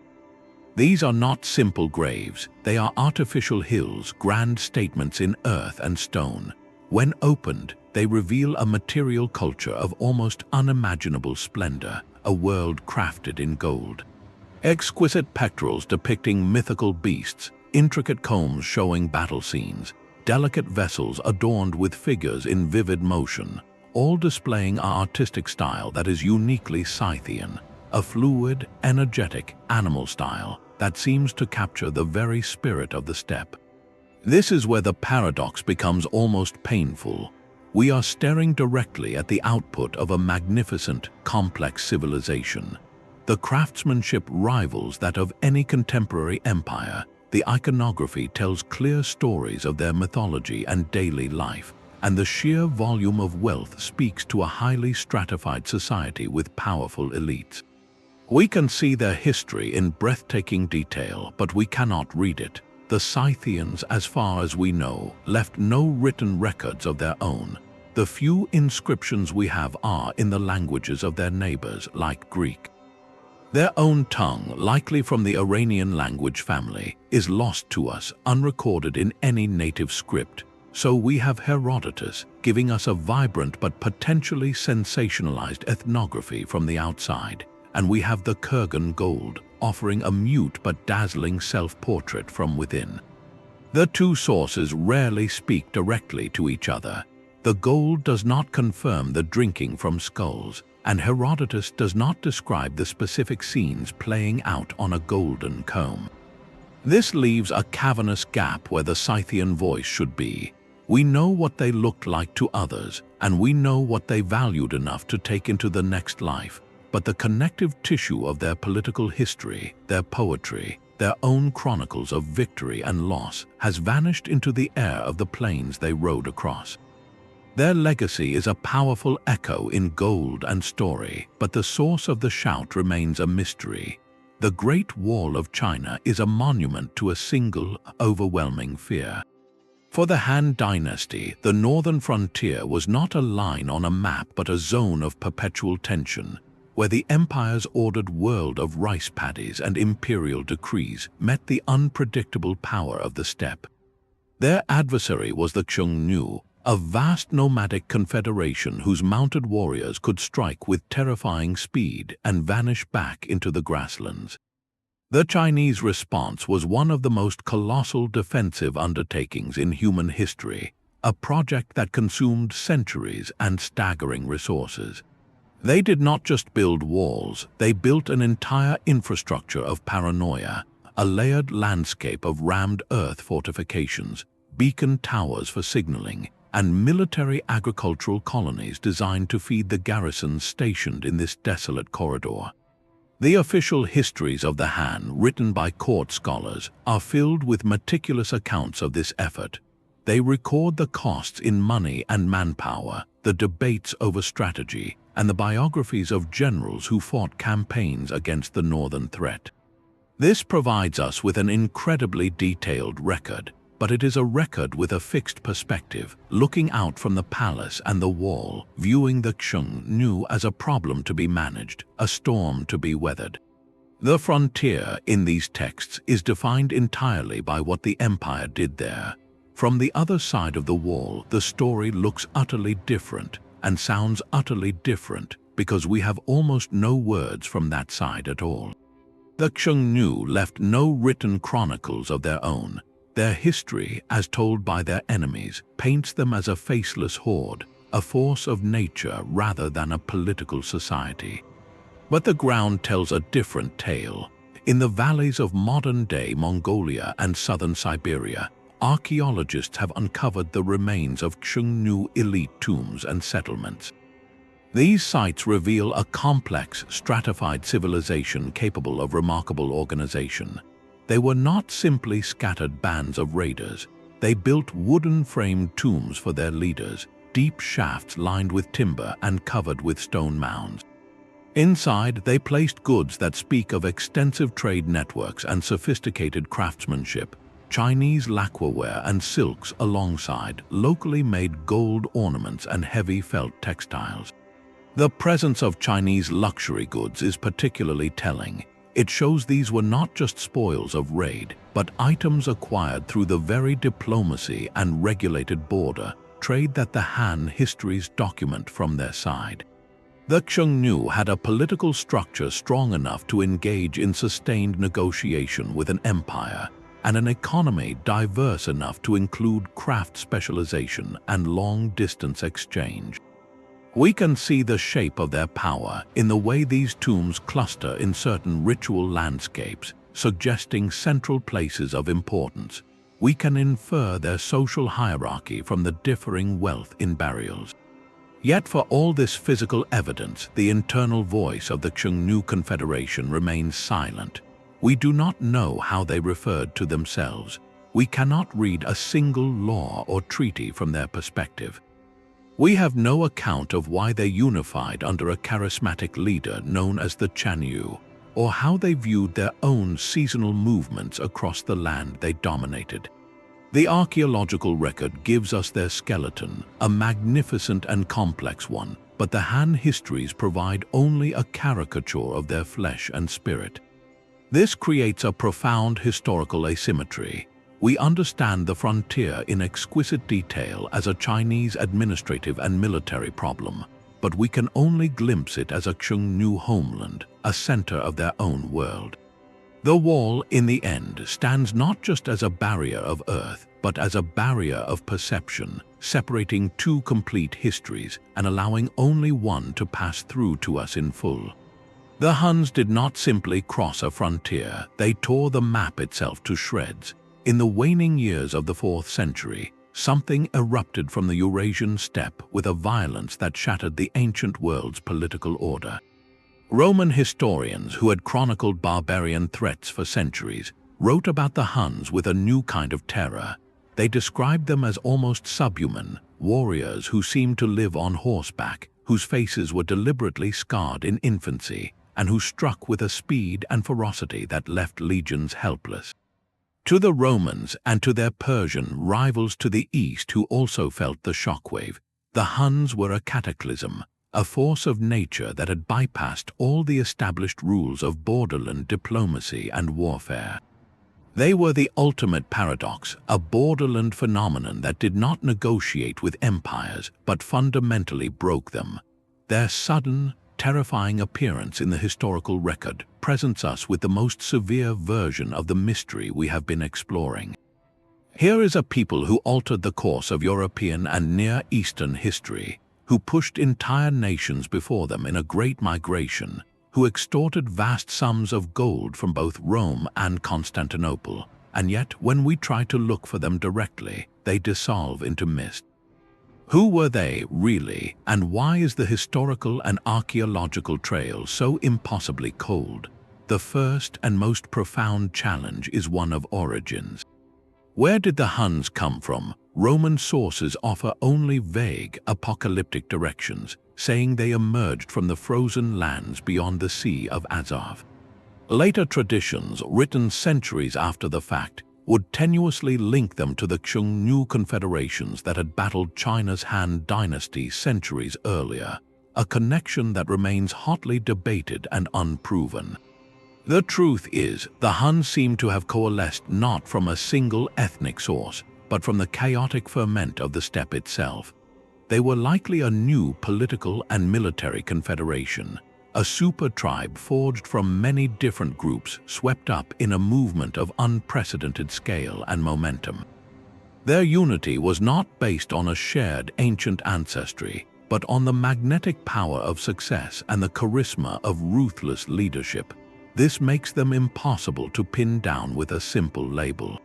These are not simple graves, they are artificial hills, grand statements in earth and stone. When opened, they reveal a material culture of almost unimaginable splendor, a world crafted in gold. Exquisite pectorals depicting mythical beasts, intricate combs showing battle scenes, delicate vessels adorned with figures in vivid motion, all displaying an artistic style that is uniquely Scythian, a fluid, energetic animal style that seems to capture the very spirit of the steppe. This is where the paradox becomes almost painful. We are staring directly at the output of a magnificent, complex civilization. The craftsmanship rivals that of any contemporary empire. The iconography tells clear stories of their mythology and daily life, and the sheer volume of wealth speaks to a highly stratified society with powerful elites. We can see their history in breathtaking detail, but we cannot read it. The Scythians, as far as we know, left no written records of their own. The few inscriptions we have are in the languages of their neighbors, like Greek. Their own tongue, likely from the Iranian language family, is lost to us, unrecorded in any native script. So we have Herodotus giving us a vibrant but potentially sensationalized ethnography from the outside, and we have the Kurgan gold offering a mute but dazzling self-portrait from within. The two sources rarely speak directly to each other. The gold does not confirm the drinking from skulls, and Herodotus does not describe the specific scenes playing out on a golden comb. This leaves a cavernous gap where the Scythian voice should be. We know what they looked like to others, and we know what they valued enough to take into the next life, but the connective tissue of their political history, their poetry, their own chronicles of victory and loss has vanished into the air of the plains they rode across. Their legacy is a powerful echo in gold and story, but the source of the shout remains a mystery. The Great Wall of China is a monument to a single, overwhelming fear. For the Han Dynasty, the northern frontier was not a line on a map but a zone of perpetual tension, where the empire's ordered world of rice paddies and imperial decrees met the unpredictable power of the steppe. Their adversary was the Xiongnu, a vast nomadic confederation whose mounted warriors could strike with terrifying speed and vanish back into the grasslands. The Chinese response was one of the most colossal defensive undertakings in human history, a project that consumed centuries and staggering resources. They did not just build walls, they built an entire infrastructure of paranoia, a layered landscape of rammed earth fortifications, beacon towers for signaling, and military agricultural colonies designed to feed the garrisons stationed in this desolate corridor. The official histories of the Han, written by court scholars, are filled with meticulous accounts of this effort. They record the costs in money and manpower, the debates over strategy, and the biographies of generals who fought campaigns against the northern threat. This provides us with an incredibly detailed record, but it is a record with a fixed perspective, looking out from the palace and the wall, viewing the Xiongnu as a problem to be managed, a storm to be weathered. The frontier in these texts is defined entirely by what the empire did there. From the other side of the wall, the story looks utterly different and sounds utterly different because we have almost no words from that side at all. The Xiongnu left no written chronicles of their own. Their history, as told by their enemies, paints them as a faceless horde, a force of nature rather than a political society. But the ground tells a different tale. In the valleys of modern-day Mongolia and southern Siberia, archaeologists have uncovered the remains of Xiongnu elite tombs and settlements. These sites reveal a complex, stratified civilization capable of remarkable organization. They were not simply scattered bands of raiders. They built wooden-framed tombs for their leaders, deep shafts lined with timber and covered with stone mounds. Inside, they placed goods that speak of extensive trade networks and sophisticated craftsmanship, Chinese lacquerware and silks alongside locally made gold ornaments and heavy felt textiles. The presence of Chinese luxury goods is particularly telling. It shows these were not just spoils of raid, but items acquired through the very diplomacy and regulated border trade that the Han histories document from their side. The Xiongnu had a political structure strong enough to engage in sustained negotiation with an empire, and an economy diverse enough to include craft specialization and long-distance exchange. We can see the shape of their power in the way these tombs cluster in certain ritual landscapes, suggesting central places of importance. We can infer their social hierarchy from the differing wealth in burials. Yet for all this physical evidence, the internal voice of the Xiongnu Confederation remains silent. We do not know how they referred to themselves. We cannot read a single law or treaty from their perspective. We have no account of why they unified under a charismatic leader known as the Xiongnu, or how they viewed their own seasonal movements across the land they dominated. The archaeological record gives us their skeleton, a magnificent and complex one, but the Han histories provide only a caricature of their flesh and spirit. This creates a profound historical asymmetry. We understand the frontier in exquisite detail as a Chinese administrative and military problem, but we can only glimpse it as a Xiongnu homeland, a center of their own world. The wall, in the end, stands not just as a barrier of earth, but as a barrier of perception, separating two complete histories and allowing only one to pass through to us in full. The Huns did not simply cross a frontier, they tore the map itself to shreds. In the waning years of the 4th century, something erupted from the Eurasian steppe with a violence that shattered the ancient world's political order. Roman historians who had chronicled barbarian threats for centuries wrote about the Huns with a new kind of terror. They described them as almost subhuman, warriors who seemed to live on horseback, whose faces were deliberately scarred in infancy, and who struck with a speed and ferocity that left legions helpless. To the Romans and to their Persian rivals to the east who also felt the shockwave, the Huns were a cataclysm, a force of nature that had bypassed all the established rules of borderland diplomacy and warfare. They were the ultimate paradox, a borderland phenomenon that did not negotiate with empires but fundamentally broke them. Their sudden, terrifying appearance in the historical record presents us with the most severe version of the mystery we have been exploring. Here is a people who altered the course of European and Near Eastern history, who pushed entire nations before them in a great migration, who extorted vast sums of gold from both Rome and Constantinople, and yet when we try to look for them directly, they dissolve into mist. Who were they really, and why is the historical and archaeological trail so impossibly cold? The first and most profound challenge is one of origins. Where did the Huns come from? Roman sources offer only vague, apocalyptic directions, saying they emerged from the frozen lands beyond the Sea of Azov. Later traditions, written centuries after the fact, would tenuously link them to the Xiongnu confederations that had battled China's Han dynasty centuries earlier, a connection that remains hotly debated and unproven. The truth is, the Huns seem to have coalesced not from a single ethnic source, but from the chaotic ferment of the steppe itself. They were likely a new political and military confederation, a super tribe forged from many different groups swept up in a movement of unprecedented scale and momentum. Their unity was not based on a shared ancient ancestry, but on the magnetic power of success and the charisma of ruthless leadership. This makes them impossible to pin down with a simple label.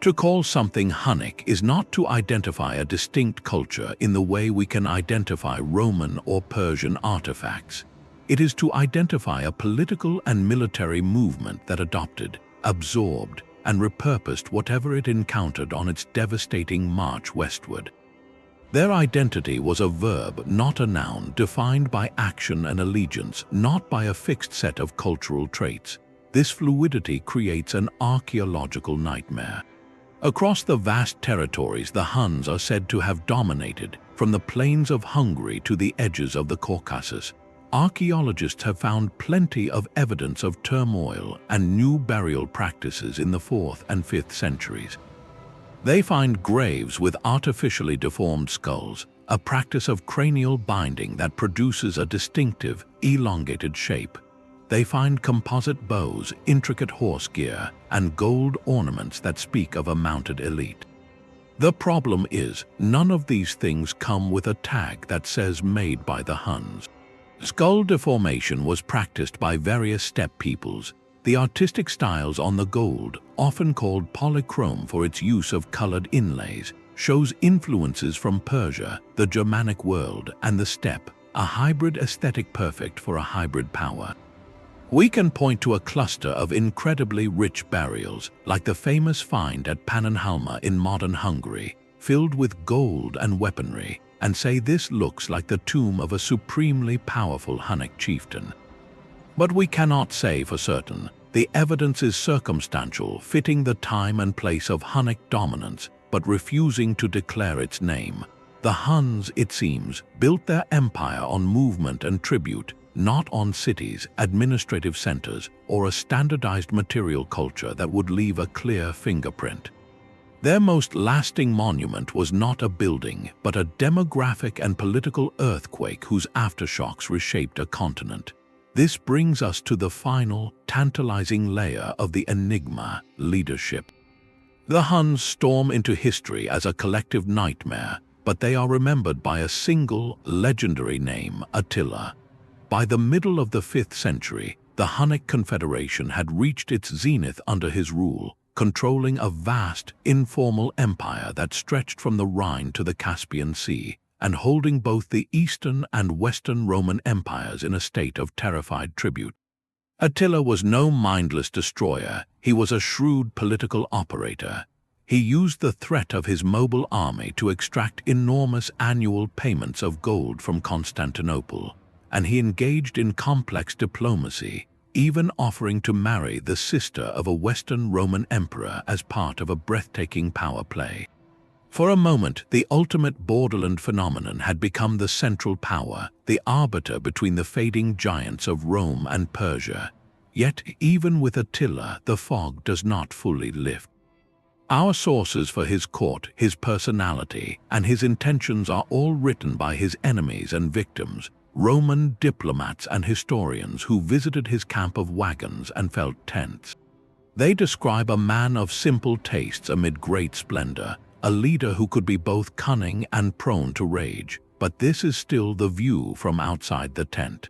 To call something Hunnic is not to identify a distinct culture in the way we can identify Roman or Persian artifacts. It is to identify a political and military movement that adopted, absorbed, and repurposed whatever it encountered on its devastating march westward. Their identity was a verb, not a noun, defined by action and allegiance, not by a fixed set of cultural traits. This fluidity creates an archaeological nightmare. Across the vast territories the Huns are said to have dominated, from the plains of Hungary to the edges of the Caucasus, archaeologists have found plenty of evidence of turmoil and new burial practices in the 4th and 5th centuries. They find graves with artificially deformed skulls, a practice of cranial binding that produces a distinctive, elongated shape. They find composite bows, intricate horse gear, and gold ornaments that speak of a mounted elite. The problem is, none of these things come with a tag that says made by the Huns. Skull deformation was practiced by various steppe peoples. The artistic styles on the gold, often called polychrome for its use of colored inlays, shows influences from Persia, the Germanic world, and the steppe, a hybrid aesthetic perfect for a hybrid power. We can point to a cluster of incredibly rich burials, like the famous find at Pannonhalma in modern Hungary, filled with gold and weaponry, and say this looks like the tomb of a supremely powerful Hunnic chieftain. But we cannot say for certain. The evidence is circumstantial, fitting the time and place of Hunnic dominance, but refusing to declare its name. The Huns, it seems, built their empire on movement and tribute, not on cities, administrative centers, or a standardized material culture that would leave a clear fingerprint. Their most lasting monument was not a building, but a demographic and political earthquake whose aftershocks reshaped a continent. This brings us to the final, tantalizing layer of the enigma: leadership. The Huns storm into history as a collective nightmare, but they are remembered by a single legendary name, Attila. By the middle of the 5th century, the Hunnic Confederation had reached its zenith under his rule, controlling a vast, informal empire that stretched from the Rhine to the Caspian Sea, and holding both the Eastern and Western Roman empires in a state of terrified tribute. Attila was no mindless destroyer, he was a shrewd political operator. He used the threat of his mobile army to extract enormous annual payments of gold from Constantinople, and he engaged in complex diplomacy, even offering to marry the sister of a Western Roman emperor as part of a breathtaking power play. For a moment, the ultimate borderland phenomenon had become the central power, the arbiter between the fading giants of Rome and Persia. Yet, even with Attila, the fog does not fully lift. Our sources for his court, his personality, and his intentions are all written by his enemies and victims, Roman diplomats and historians who visited his camp of wagons and felt tense. They describe a man of simple tastes amid great splendor, a leader who could be both cunning and prone to rage, but this is still the view from outside the tent.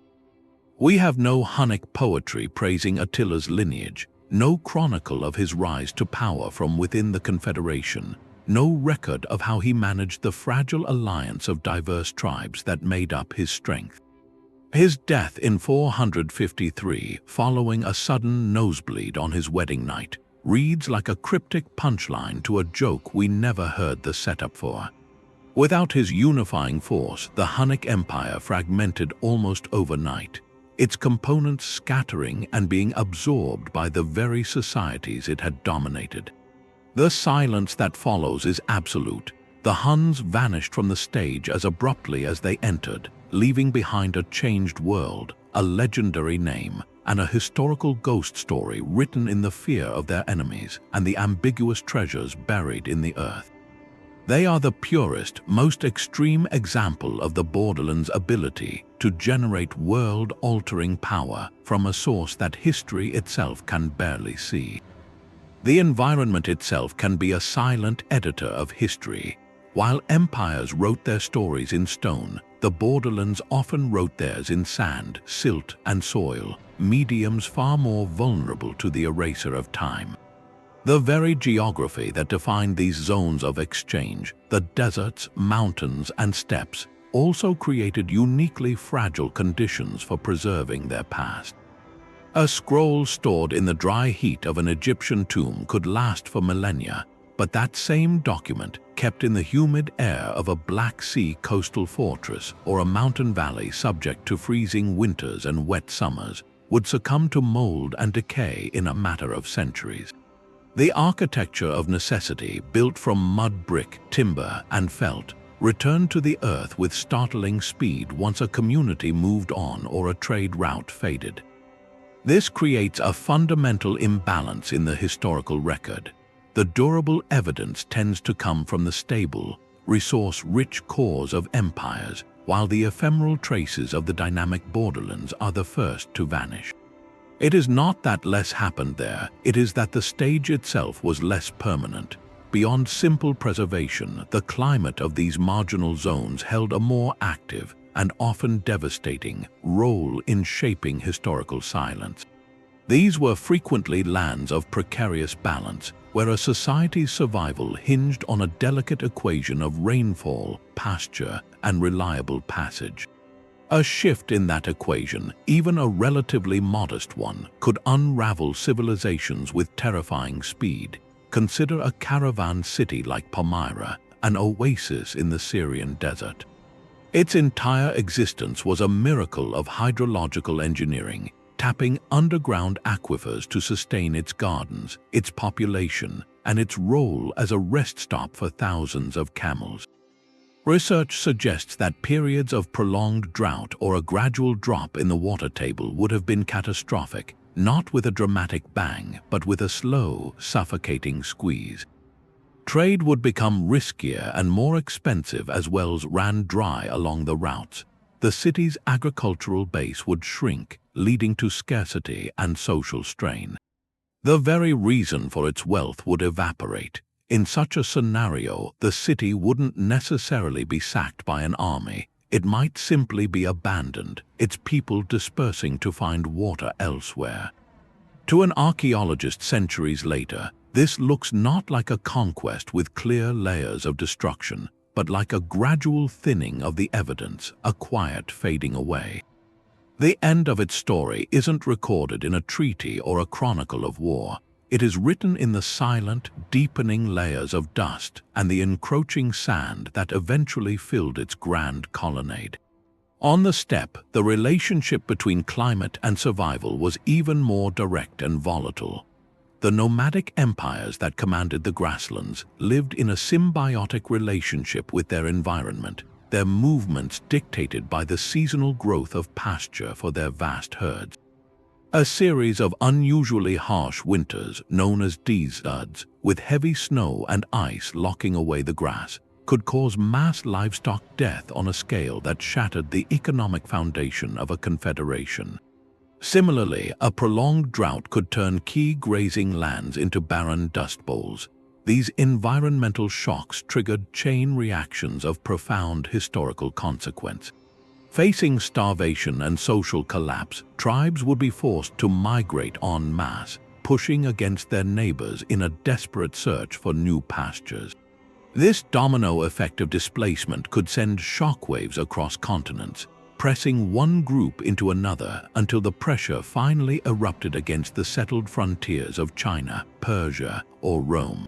We have no Hunnic poetry praising Attila's lineage, no chronicle of his rise to power from within the Confederation, no record of how he managed the fragile alliance of diverse tribes that made up his strength. His death in 453, following a sudden nosebleed on his wedding night, reads like a cryptic punchline to a joke we never heard the setup for. Without his unifying force, the Hunnic Empire fragmented almost overnight, its components scattering and being absorbed by the very societies it had dominated. The silence that follows is absolute. The Huns vanished from the stage as abruptly as they entered, leaving behind a changed world, a legendary name, and a historical ghost story written in the fear of their enemies and the ambiguous treasures buried in the earth. They are the purest, most extreme example of the Borderlands' ability to generate world-altering power from a source that history itself can barely see. The environment itself can be a silent editor of history. While empires wrote their stories in stone, the Borderlands often wrote theirs in sand, silt, and soil, mediums far more vulnerable to the eraser of time. The very geography that defined these zones of exchange, the deserts, mountains, and steppes, also created uniquely fragile conditions for preserving their past. A scroll stored in the dry heat of an Egyptian tomb could last for millennia, but that same document, kept in the humid air of a Black Sea coastal fortress or a mountain valley subject to freezing winters and wet summers, would succumb to mold and decay in a matter of centuries. The architecture of necessity, built from mud brick, timber, and felt, returned to the earth with startling speed once a community moved on or a trade route faded. This creates a fundamental imbalance in the historical record. The durable evidence tends to come from the stable, resource-rich cores of empires, while the ephemeral traces of the dynamic borderlands are the first to vanish. It is not that less happened there, it is that the stage itself was less permanent. Beyond simple preservation, the climate of these marginal zones held a more active, and often devastating, role in shaping historical silence. These were frequently lands of precarious balance, where a society's survival hinged on a delicate equation of rainfall, pasture, and reliable passage. A shift in that equation, even a relatively modest one, could unravel civilizations with terrifying speed. Consider a caravan city like Palmyra, an oasis in the Syrian desert. Its entire existence was a miracle of hydrological engineering, tapping underground aquifers to sustain its gardens, its population, and its role as a rest stop for thousands of camels. Research suggests that periods of prolonged drought or a gradual drop in the water table would have been catastrophic, not with a dramatic bang, but with a slow, suffocating squeeze. Trade would become riskier and more expensive as wells ran dry along the routes. The city's agricultural base would shrink, leading to scarcity and social strain. The very reason for its wealth would evaporate. In such a scenario, the city wouldn't necessarily be sacked by an army. It might simply be abandoned, its people dispersing to find water elsewhere. To an archaeologist centuries later, this looks not like a conquest with clear layers of destruction, but like a gradual thinning of the evidence, a quiet fading away. The end of its story isn't recorded in a treaty or a chronicle of war. It is written in the silent, deepening layers of dust and the encroaching sand that eventually filled its grand colonnade. On the steppe, the relationship between climate and survival was even more direct and volatile. The nomadic empires that commanded the grasslands lived in a symbiotic relationship with their environment, their movements dictated by the seasonal growth of pasture for their vast herds. A series of unusually harsh winters, known as deserts, with heavy snow and ice locking away the grass, could cause mass livestock death on a scale that shattered the economic foundation of a confederation. Similarly, a prolonged drought could turn key grazing lands into barren dust bowls. These environmental shocks triggered chain reactions of profound historical consequence. Facing starvation and social collapse, tribes would be forced to migrate en masse, pushing against their neighbors in a desperate search for new pastures. This domino effect of displacement could send shockwaves across continents, pressing one group into another until the pressure finally erupted against the settled frontiers of China, Persia, or Rome.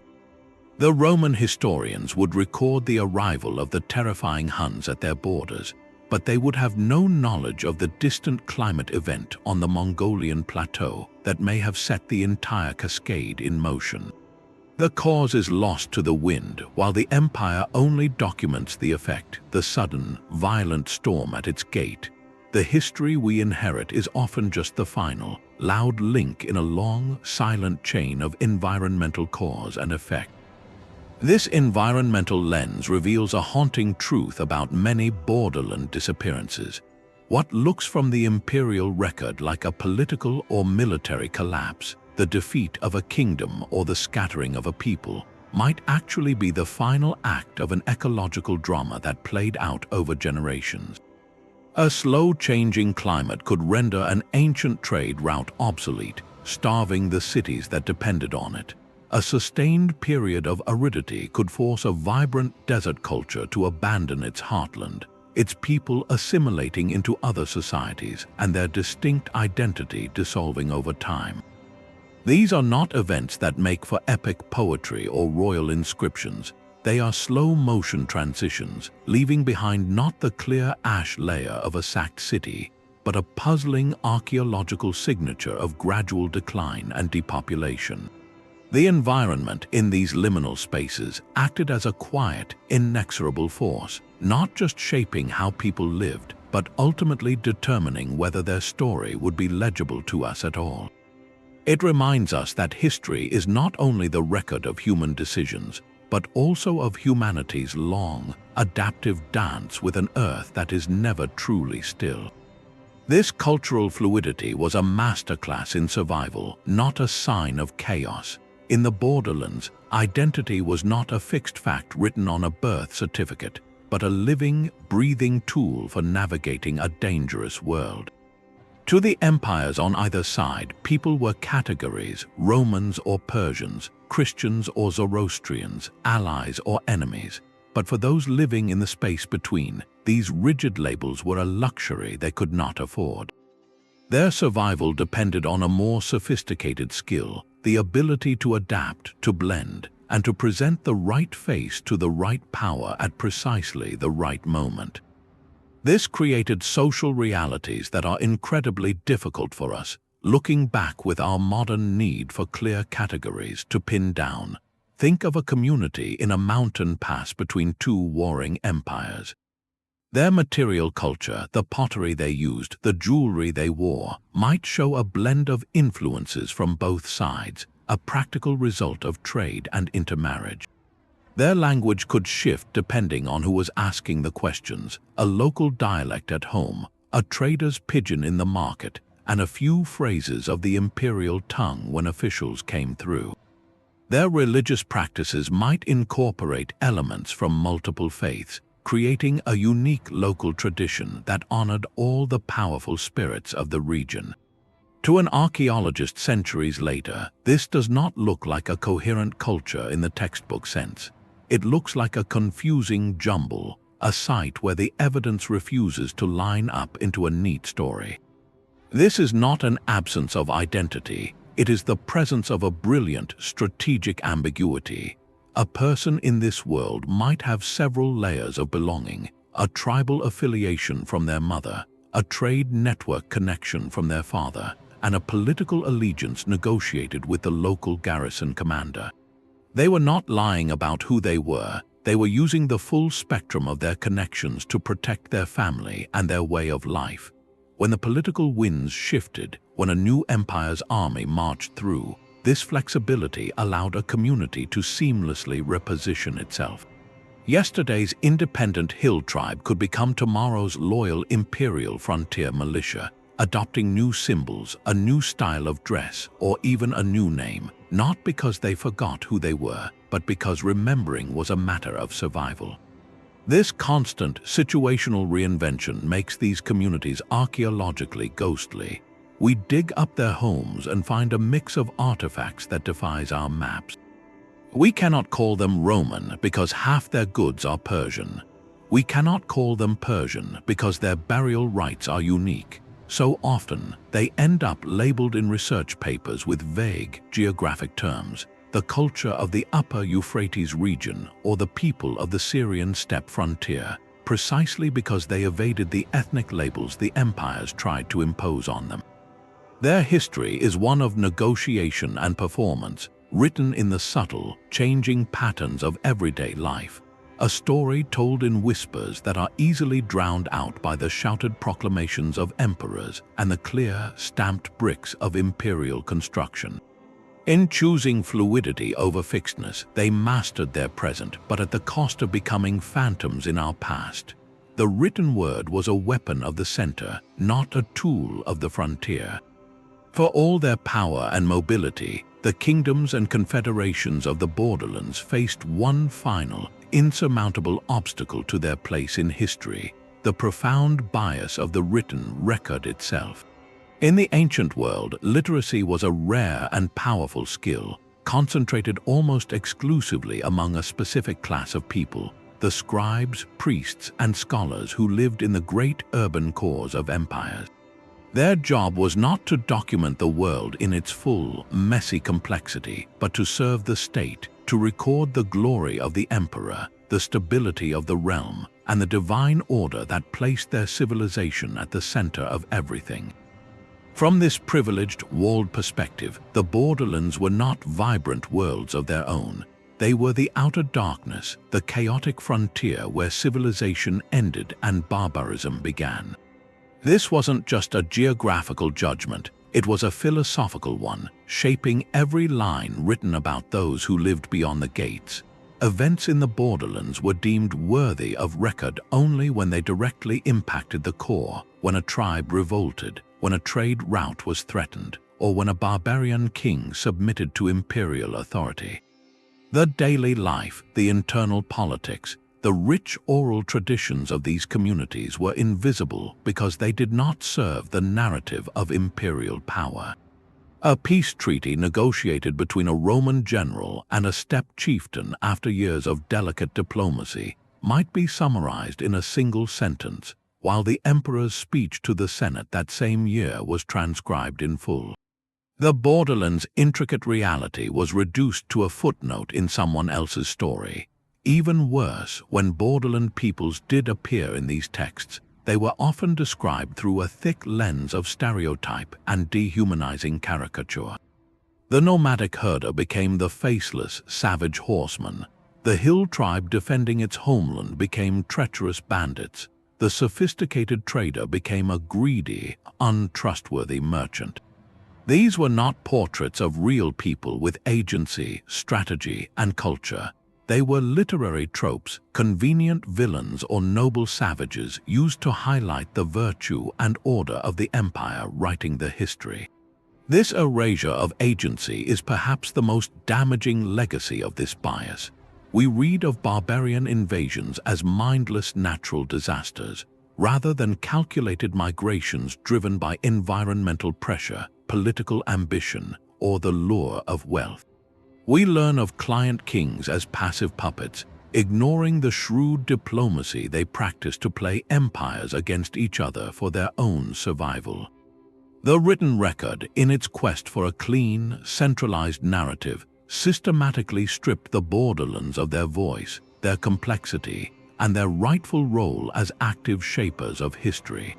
The Roman historians would record the arrival of the terrifying Huns at their borders, but they would have no knowledge of the distant climate event on the Mongolian plateau that may have set the entire cascade in motion. The cause is lost to the wind, while the empire only documents the effect, the sudden, violent storm at its gate. The history we inherit is often just the final, loud link in a long, silent chain of environmental cause and effect. This environmental lens reveals a haunting truth about many borderland disappearances. What looks from the imperial record like a political or military collapse, the defeat of a kingdom or the scattering of a people, might actually be the final act of an ecological drama that played out over generations. A slow-changing climate could render an ancient trade route obsolete, starving the cities that depended on it. A sustained period of aridity could force a vibrant desert culture to abandon its heartland, its people assimilating into other societies and their distinct identity dissolving over time. These are not events that make for epic poetry or royal inscriptions. They are slow-motion transitions, leaving behind not the clear ash layer of a sacked city, but a puzzling archaeological signature of gradual decline and depopulation. The environment in these liminal spaces acted as a quiet, inexorable force, not just shaping how people lived, but ultimately determining whether their story would be legible to us at all. It reminds us that history is not only the record of human decisions, but also of humanity's long, adaptive dance with an earth that is never truly still. This cultural fluidity was a masterclass in survival, not a sign of chaos. In the borderlands, identity was not a fixed fact written on a birth certificate, but a living, breathing tool for navigating a dangerous world. To the empires on either side, people were categories: Romans or Persians, Christians or Zoroastrians, allies or enemies. But for those living in the space between, these rigid labels were a luxury they could not afford. Their survival depended on a more sophisticated skill, the ability to adapt, to blend, and to present the right face to the right power at precisely the right moment. This created social realities that are incredibly difficult for us, looking back with our modern need for clear categories to pin down. Think of a community in a mountain pass between two warring empires. Their material culture, the pottery they used, the jewelry they wore, might show a blend of influences from both sides, a practical result of trade and intermarriage. Their language could shift depending on who was asking the questions: a local dialect at home, a trader's pidgin in the market, and a few phrases of the imperial tongue when officials came through. Their religious practices might incorporate elements from multiple faiths, creating a unique local tradition that honored all the powerful spirits of the region. To an archaeologist centuries later, this does not look like a coherent culture in the textbook sense. It looks like a confusing jumble, a site where the evidence refuses to line up into a neat story. This is not an absence of identity, it is the presence of a brilliant strategic ambiguity. A person in this world might have several layers of belonging, a tribal affiliation from their mother, a trade network connection from their father, and a political allegiance negotiated with the local garrison commander. They were not lying about who they were using the full spectrum of their connections to protect their family and their way of life. When the political winds shifted, when a new empire's army marched through, this flexibility allowed a community to seamlessly reposition itself. Yesterday's independent hill tribe could become tomorrow's loyal imperial frontier militia, adopting new symbols, a new style of dress, or even a new name, not because they forgot who they were, but because remembering was a matter of survival. This constant situational reinvention makes these communities archaeologically ghostly. We dig up their homes and find a mix of artifacts that defies our maps. We cannot call them Roman because half their goods are Persian. We cannot call them Persian because their burial rites are unique. So often, they end up labeled in research papers with vague geographic terms, the culture of the upper Euphrates region or the people of the Syrian steppe frontier, precisely because they evaded the ethnic labels the empires tried to impose on them. Their history is one of negotiation and performance, written in the subtle, changing patterns of everyday life. A story told in whispers that are easily drowned out by the shouted proclamations of emperors and the clear, stamped bricks of imperial construction. In choosing fluidity over fixedness, they mastered their present, but at the cost of becoming phantoms in our past. The written word was a weapon of the center, not a tool of the frontier. For all their power and mobility, the kingdoms and confederations of the Borderlands faced one final, insurmountable obstacle to their place in history: the profound bias of the written record itself. In the ancient world, literacy was a rare and powerful skill, concentrated almost exclusively among a specific class of people, the scribes, priests, and scholars who lived in the great urban cores of empires. Their job was not to document the world in its full, messy complexity, but to serve the state, to record the glory of the emperor, the stability of the realm, and the divine order that placed their civilization at the center of everything. From this privileged, walled perspective, the Borderlands were not vibrant worlds of their own. They were the outer darkness, the chaotic frontier where civilization ended and barbarism began. This wasn't just a geographical judgment, it was a philosophical one, shaping every line written about those who lived beyond the gates. Events in the Borderlands were deemed worthy of record only when they directly impacted the core, when a tribe revolted, when a trade route was threatened, or when a barbarian king submitted to imperial authority. The daily life, the internal politics, the rich oral traditions of these communities were invisible because they did not serve the narrative of imperial power. A peace treaty negotiated between a Roman general and a steppe chieftain after years of delicate diplomacy might be summarized in a single sentence, while the emperor's speech to the Senate that same year was transcribed in full. The Borderlands' intricate reality was reduced to a footnote in someone else's story. Even worse, when Borderland peoples did appear in these texts, they were often described through a thick lens of stereotype and dehumanizing caricature. The nomadic herder became the faceless, savage horseman. The hill tribe defending its homeland became treacherous bandits. The sophisticated trader became a greedy, untrustworthy merchant. These were not portraits of real people with agency, strategy, and culture. They were literary tropes, convenient villains or noble savages used to highlight the virtue and order of the empire writing the history. This erasure of agency is perhaps the most damaging legacy of this bias. We read of barbarian invasions as mindless natural disasters, rather than calculated migrations driven by environmental pressure, political ambition, or the lure of wealth. We learn of client kings as passive puppets, ignoring the shrewd diplomacy they practiced to play empires against each other for their own survival. The written record, in its quest for a clean, centralized narrative, systematically stripped the borderlands of their voice, their complexity, and their rightful role as active shapers of history.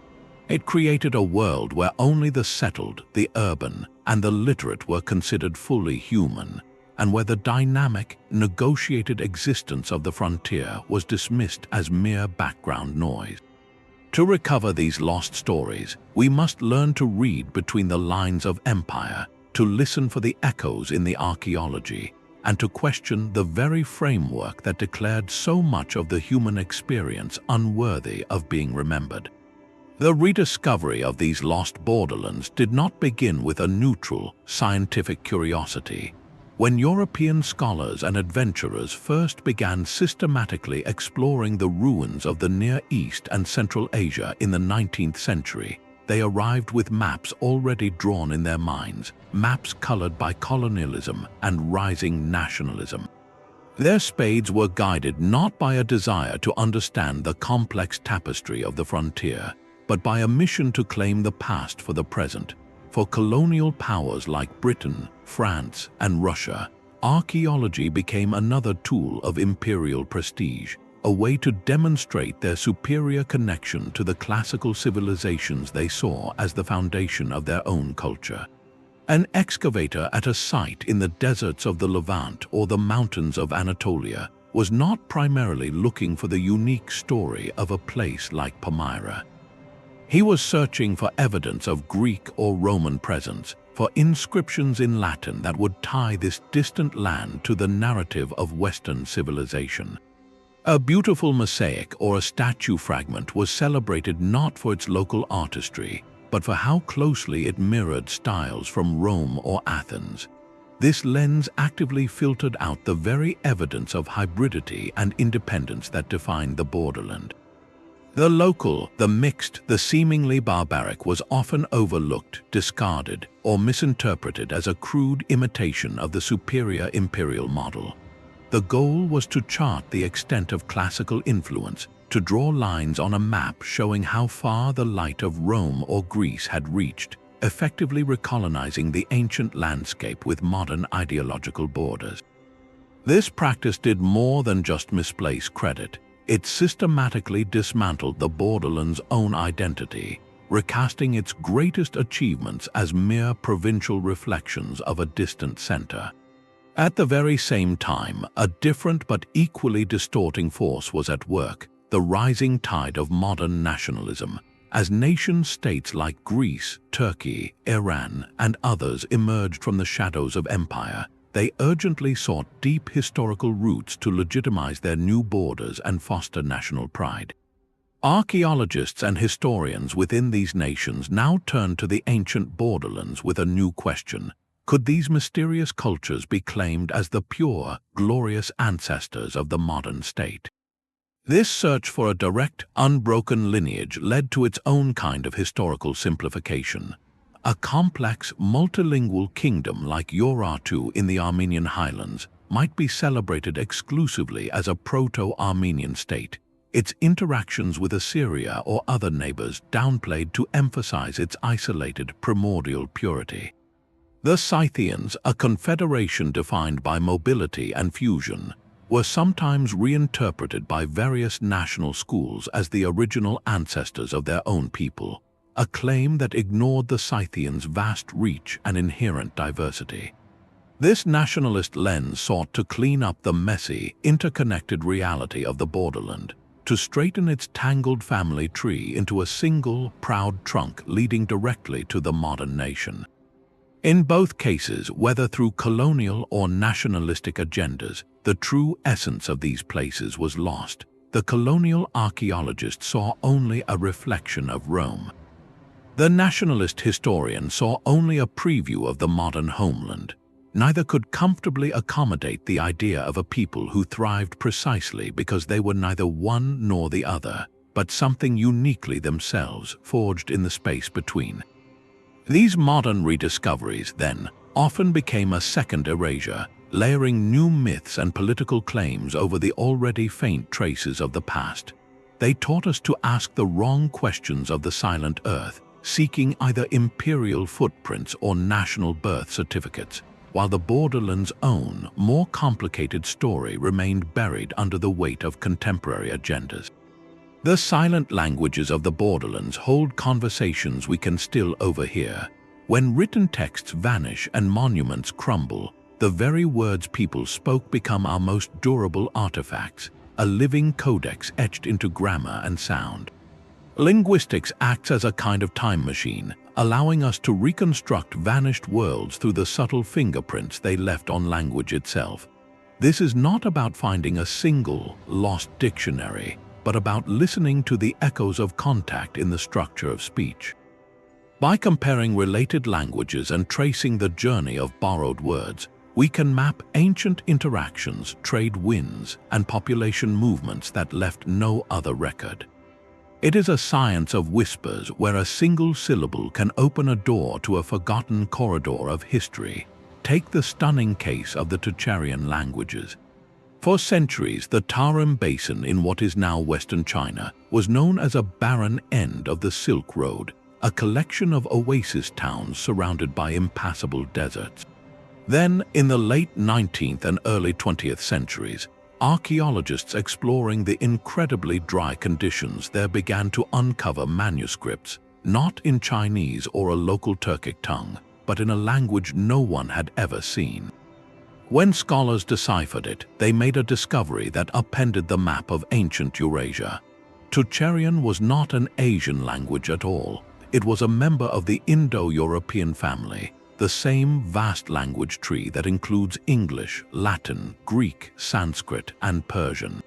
It created a world where only the settled, the urban, and the literate were considered fully human, and where the dynamic, negotiated existence of the frontier was dismissed as mere background noise. To recover these lost stories, we must learn to read between the lines of empire, to listen for the echoes in the archaeology, and to question the very framework that declared so much of the human experience unworthy of being remembered. The rediscovery of these lost borderlands did not begin with a neutral, scientific curiosity. When European scholars and adventurers first began systematically exploring the ruins of the Near East and Central Asia in the 19th century, they arrived with maps already drawn in their minds, maps colored by colonialism and rising nationalism. Their spades were guided not by a desire to understand the complex tapestry of the frontier, but by a mission to claim the past for the present. For colonial powers like Britain, France, and Russia, archaeology became another tool of imperial prestige, a way to demonstrate their superior connection to the classical civilizations they saw as the foundation of their own culture. An excavator at a site in the deserts of the Levant or the mountains of Anatolia was not primarily looking for the unique story of a place like Palmyra. He was searching for evidence of Greek or Roman presence, for inscriptions in Latin that would tie this distant land to the narrative of Western civilization. A beautiful mosaic or a statue fragment was celebrated not for its local artistry, but for how closely it mirrored styles from Rome or Athens. This lens actively filtered out the very evidence of hybridity and independence that defined the borderland. The local, the mixed, the seemingly barbaric was often overlooked, discarded, or misinterpreted as a crude imitation of the superior imperial model. The goal was to chart the extent of classical influence, to draw lines on a map showing how far the light of Rome or Greece had reached, effectively recolonizing the ancient landscape with modern ideological borders. This practice did more than just misplace credit. It systematically dismantled the borderland's own identity, recasting its greatest achievements as mere provincial reflections of a distant center. At the very same time, a different but equally distorting force was at work, the rising tide of modern nationalism. As nation-states like Greece, Turkey, Iran, and others emerged from the shadows of empire, they urgently sought deep historical roots to legitimize their new borders and foster national pride. Archaeologists and historians within these nations now turn to the ancient borderlands with a new question. Could these mysterious cultures be claimed as the pure, glorious ancestors of the modern state? This search for a direct, unbroken lineage led to its own kind of historical simplification. A complex, multilingual kingdom like Urartu in the Armenian highlands might be celebrated exclusively as a proto-Armenian state, its interactions with Assyria or other neighbors downplayed to emphasize its isolated, primordial purity. The Scythians, a confederation defined by mobility and fusion, were sometimes reinterpreted by various national schools as the original ancestors of their own people, a claim that ignored the Scythians' vast reach and inherent diversity. This nationalist lens sought to clean up the messy, interconnected reality of the borderland, to straighten its tangled family tree into a single, proud trunk leading directly to the modern nation. In both cases, whether through colonial or nationalistic agendas, the true essence of these places was lost. The colonial archaeologist saw only a reflection of Rome. The nationalist historian saw only a preview of the modern homeland. Neither could comfortably accommodate the idea of a people who thrived precisely because they were neither one nor the other, but something uniquely themselves, forged in the space between. These modern rediscoveries, then, often became a second erasure, layering new myths and political claims over the already faint traces of the past. They taught us to ask the wrong questions of the silent earth, seeking either imperial footprints or national birth certificates, while the Borderlands' own, more complicated story remained buried under the weight of contemporary agendas. The silent languages of the Borderlands hold conversations we can still overhear. When written texts vanish and monuments crumble, the very words people spoke become our most durable artifacts, a living codex etched into grammar and sound. Linguistics acts as a kind of time machine, allowing us to reconstruct vanished worlds through the subtle fingerprints they left on language itself. This is not about finding a single, lost dictionary, but about listening to the echoes of contact in the structure of speech. By comparing related languages and tracing the journey of borrowed words, we can map ancient interactions, trade winds, and population movements that left no other record. It is a science of whispers where a single syllable can open a door to a forgotten corridor of history. Take the stunning case of the Tocharian languages. For centuries, the Tarim Basin in what is now Western China was known as a barren end of the Silk Road, a collection of oasis towns surrounded by impassable deserts. Then, in the late 19th and early 20th centuries, archaeologists exploring the incredibly dry conditions there began to uncover manuscripts, not in Chinese or a local Turkic tongue, but in a language no one had ever seen. When scholars deciphered it, they made a discovery that upended the map of ancient Eurasia. Tocharian was not an Asian language at all. It was a member of the Indo-European family, the same vast language tree that includes English, Latin, Greek, Sanskrit, and Persian.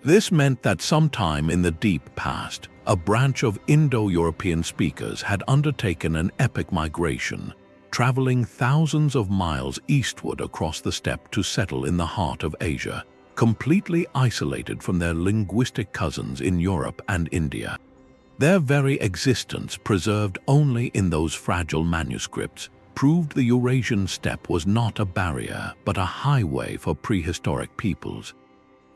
This meant that sometime in the deep past, a branch of Indo-European speakers had undertaken an epic migration, traveling thousands of miles eastward across the steppe to settle in the heart of Asia, completely isolated from their linguistic cousins in Europe and India. Their very existence, preserved only in those fragile manuscripts, proved the Eurasian steppe was not a barrier, but a highway for prehistoric peoples.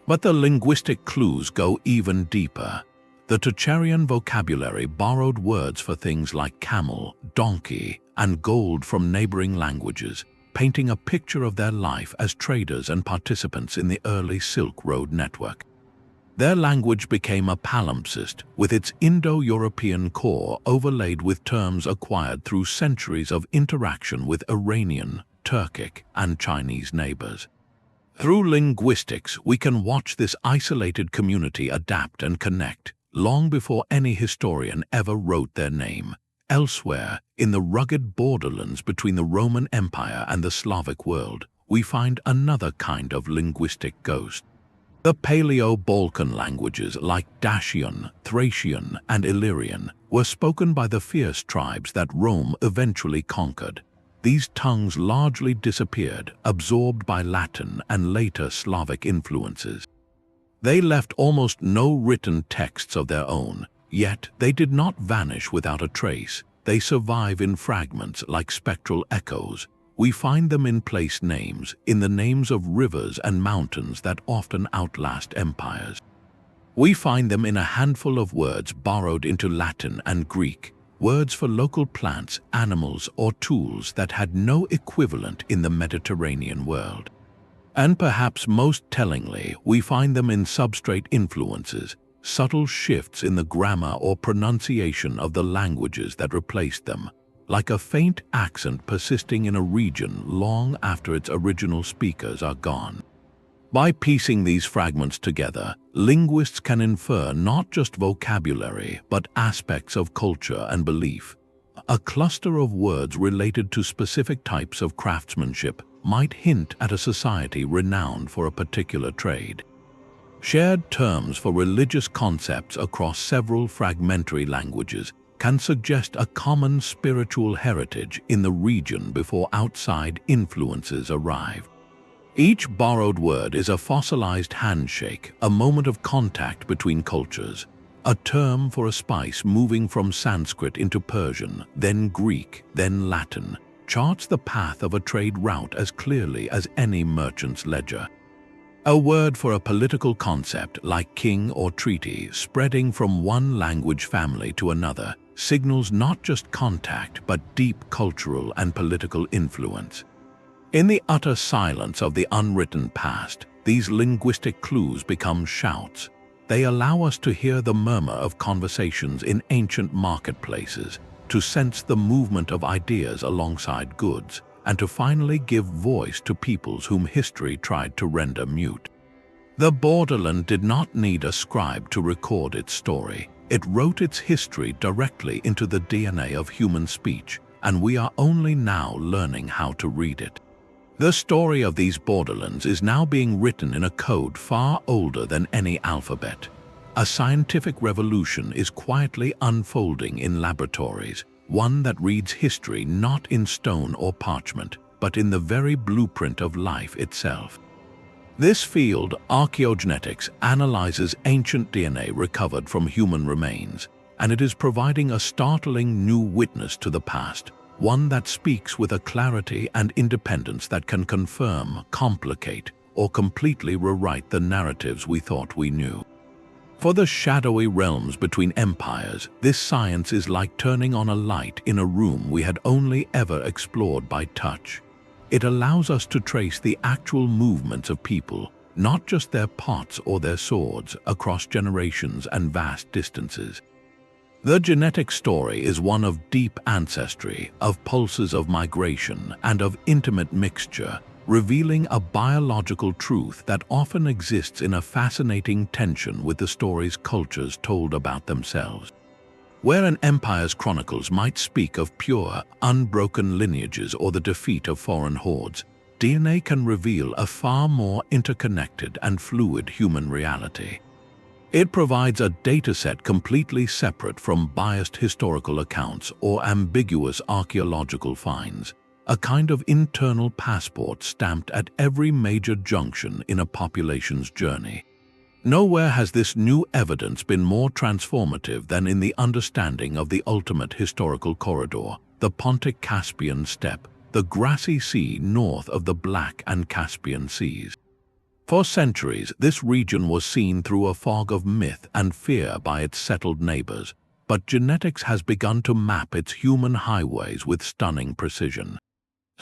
But the linguistic clues go even deeper. The Tocharian vocabulary borrowed words for things like camel, donkey, and gold from neighboring languages, painting a picture of their life as traders and participants in the early Silk Road network. Their language became a palimpsest, with its Indo-European core overlaid with terms acquired through centuries of interaction with Iranian, Turkic, and Chinese neighbors. Through linguistics, we can watch this isolated community adapt and connect, long before any historian ever wrote their name. Elsewhere, in the rugged borderlands between the Roman Empire and the Slavic world, we find another kind of linguistic ghost. The Paleo-Balkan languages like Dacian, Thracian, and Illyrian were spoken by the fierce tribes that Rome eventually conquered. These tongues largely disappeared, absorbed by Latin and later Slavic influences. They left almost no written texts of their own, yet they did not vanish without a trace. They survive in fragments like spectral echoes. We find them in place names, in the names of rivers and mountains that often outlast empires. We find them in a handful of words borrowed into Latin and Greek, words for local plants, animals, or tools that had no equivalent in the Mediterranean world. And perhaps most tellingly, we find them in substrate influences, subtle shifts in the grammar or pronunciation of the languages that replaced them, like a faint accent persisting in a region long after its original speakers are gone. By piecing these fragments together, linguists can infer not just vocabulary, but aspects of culture and belief. A cluster of words related to specific types of craftsmanship might hint at a society renowned for a particular trade. Shared terms for religious concepts across several fragmentary languages can suggest a common spiritual heritage in the region before outside influences arrive. Each borrowed word is a fossilized handshake, a moment of contact between cultures. A term for a spice moving from Sanskrit into Persian, then Greek, then Latin, charts the path of a trade route as clearly as any merchant's ledger. A word for a political concept like king or treaty spreading from one language family to another signals not just contact but deep cultural and political influence. In the utter silence of the unwritten past, these linguistic clues become shouts. They allow us to hear the murmur of conversations in ancient marketplaces, to sense the movement of ideas alongside goods, and to finally give voice to peoples whom history tried to render mute. The borderland did not need a scribe to record its story. It wrote its history directly into the DNA of human speech, and we are only now learning how to read it. The story of these borderlands is now being written in a code far older than any alphabet. A scientific revolution is quietly unfolding in laboratories, one that reads history not in stone or parchment, but in the very blueprint of life itself. This field, archaeogenetics, analyzes ancient DNA recovered from human remains, and it is providing a startling new witness to the past, one that speaks with a clarity and independence that can confirm, complicate, or completely rewrite the narratives we thought we knew. For the shadowy realms between empires, this science is like turning on a light in a room we had only ever explored by touch. It allows us to trace the actual movements of people, not just their pots or their swords, across generations and vast distances. The genetic story is one of deep ancestry, of pulses of migration, and of intimate mixture, revealing a biological truth that often exists in a fascinating tension with the stories cultures told about themselves. Where an empire's chronicles might speak of pure, unbroken lineages or the defeat of foreign hordes, DNA can reveal a far more interconnected and fluid human reality. It provides a dataset completely separate from biased historical accounts or ambiguous archaeological finds, a kind of internal passport stamped at every major junction in a population's journey. Nowhere has this new evidence been more transformative than in the understanding of the ultimate historical corridor, the Pontic-Caspian steppe, the grassy sea north of the Black and Caspian Seas. For centuries, this region was seen through a fog of myth and fear by its settled neighbors, but genetics has begun to map its human highways with stunning precision.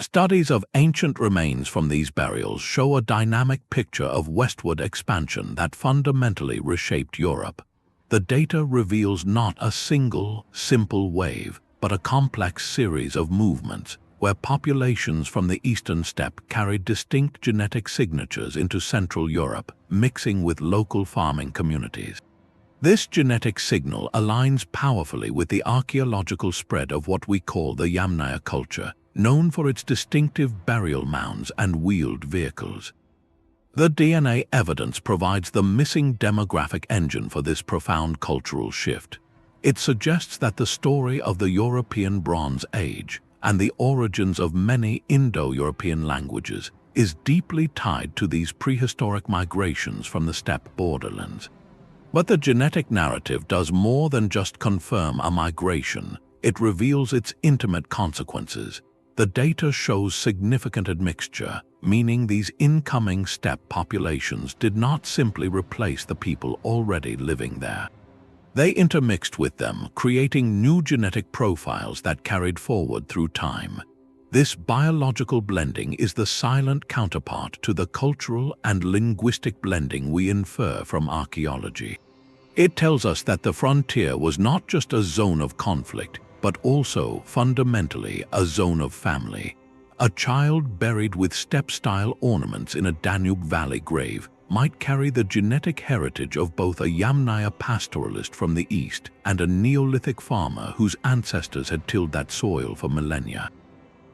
Studies of ancient remains from these burials show a dynamic picture of westward expansion that fundamentally reshaped Europe. The data reveals not a single, simple wave, but a complex series of movements, where populations from the eastern steppe carried distinct genetic signatures into Central Europe, mixing with local farming communities. This genetic signal aligns powerfully with the archaeological spread of what we call the Yamnaya culture, known for its distinctive burial mounds and wheeled vehicles. The DNA evidence provides the missing demographic engine for this profound cultural shift. It suggests that the story of the European Bronze Age and the origins of many Indo-European languages is deeply tied to these prehistoric migrations from the steppe borderlands. But the genetic narrative does more than just confirm a migration. It reveals its intimate consequences. The data shows significant admixture, meaning these incoming steppe populations did not simply replace the people already living there. They intermixed with them, creating new genetic profiles that carried forward through time. This biological blending is the silent counterpart to the cultural and linguistic blending we infer from archaeology. It tells us that the frontier was not just a zone of conflict, but also, fundamentally, a zone of family. A child buried with steppe-style ornaments in a Danube Valley grave might carry the genetic heritage of both a Yamnaya pastoralist from the east and a Neolithic farmer whose ancestors had tilled that soil for millennia.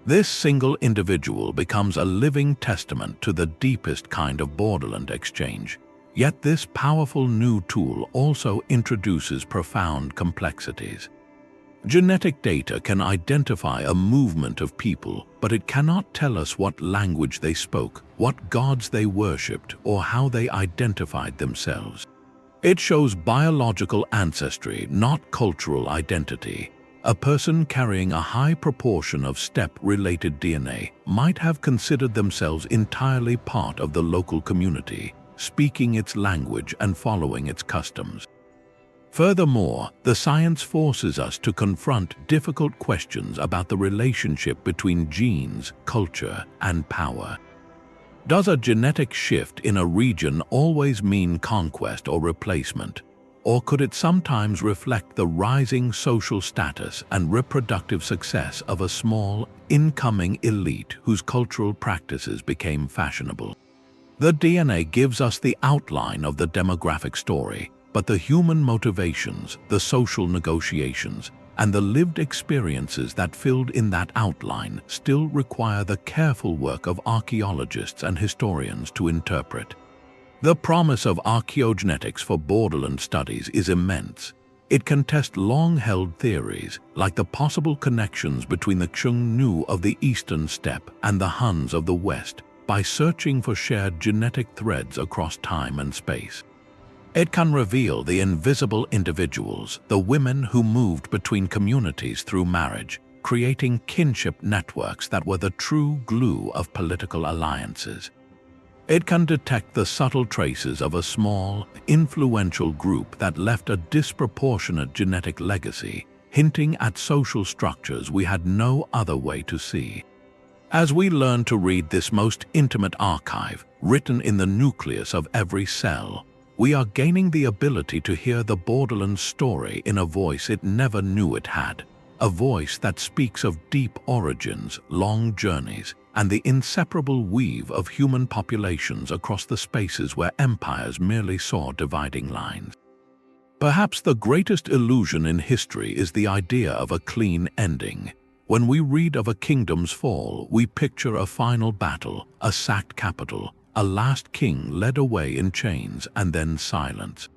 This single individual becomes a living testament to the deepest kind of borderland exchange. Yet this powerful new tool also introduces profound complexities. Genetic data can identify a movement of people, but it cannot tell us what language they spoke, what gods they worshipped, or how they identified themselves. It shows biological ancestry, not cultural identity. A person carrying a high proportion of steppe-related DNA might have considered themselves entirely part of the local community, speaking its language and following its customs. Furthermore, the science forces us to confront difficult questions about the relationship between genes, culture, and power. Does a genetic shift in a region always mean conquest or replacement? Or could it sometimes reflect the rising social status and reproductive success of a small, incoming elite whose cultural practices became fashionable? The DNA gives us the outline of the demographic story, but the human motivations, the social negotiations, and the lived experiences that filled in that outline still require the careful work of archaeologists and historians to interpret. The promise of archaeogenetics for borderland studies is immense. It can test long-held theories, like the possible connections between the Xiongnu of the eastern steppe and the Huns of the west, by searching for shared genetic threads across time and space. It can reveal the invisible individuals, the women who moved between communities through marriage, creating kinship networks that were the true glue of political alliances. It can detect the subtle traces of a small, influential group that left a disproportionate genetic legacy, hinting at social structures we had no other way to see. As we learn to read this most intimate archive, written in the nucleus of every cell, we are gaining the ability to hear the Borderlands story in a voice it never knew it had, a voice that speaks of deep origins, long journeys, and the inseparable weave of human populations across the spaces where empires merely saw dividing lines. Perhaps the greatest illusion in history is the idea of a clean ending. When we read of a kingdom's fall, we picture a final battle, a sacked capital, a last king led away in chains, and then silence.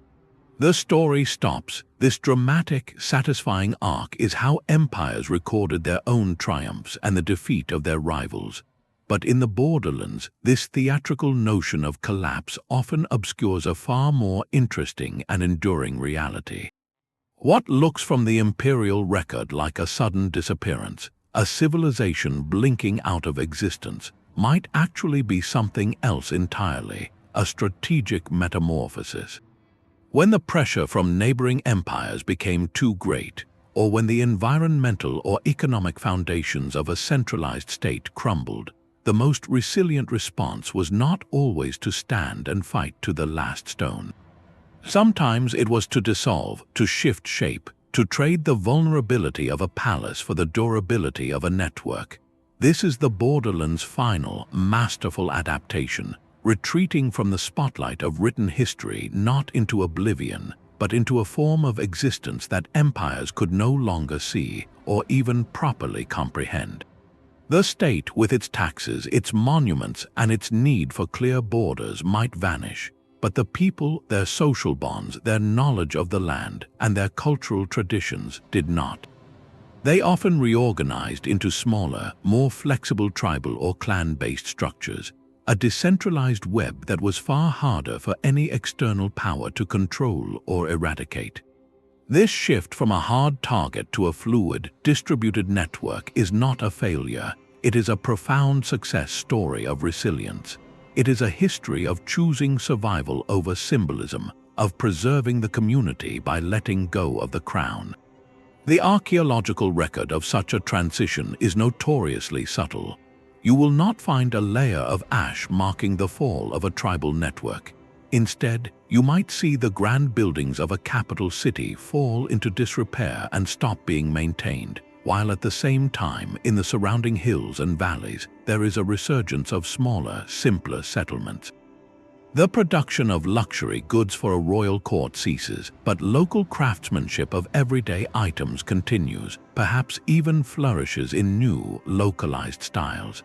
The story stops. This dramatic, satisfying arc is how empires recorded their own triumphs and the defeat of their rivals. But in the Borderlands, this theatrical notion of collapse often obscures a far more interesting and enduring reality. What looks from the imperial record like a sudden disappearance, a civilization blinking out of existence, might actually be something else entirely, a strategic metamorphosis. When the pressure from neighboring empires became too great, or when the environmental or economic foundations of a centralized state crumbled, the most resilient response was not always to stand and fight to the last stone. Sometimes it was to dissolve, to shift shape, to trade the vulnerability of a palace for the durability of a network. This is the Borderlands' final, masterful adaptation, retreating from the spotlight of written history not into oblivion, but into a form of existence that empires could no longer see or even properly comprehend. The state, with its taxes, its monuments, and its need for clear borders might vanish, but the people, their social bonds, their knowledge of the land, and their cultural traditions did not. They often reorganized into smaller, more flexible tribal or clan-based structures, a decentralized web that was far harder for any external power to control or eradicate. This shift from a hard target to a fluid, distributed network is not a failure. It is a profound success story of resilience. It is a history of choosing survival over symbolism, of preserving the community by letting go of the crown. The archaeological record of such a transition is notoriously subtle. You will not find a layer of ash marking the fall of a tribal network. Instead, you might see the grand buildings of a capital city fall into disrepair and stop being maintained, while at the same time, in the surrounding hills and valleys, there is a resurgence of smaller, simpler settlements. The production of luxury goods for a royal court ceases, but local craftsmanship of everyday items continues, perhaps even flourishes in new, localized styles.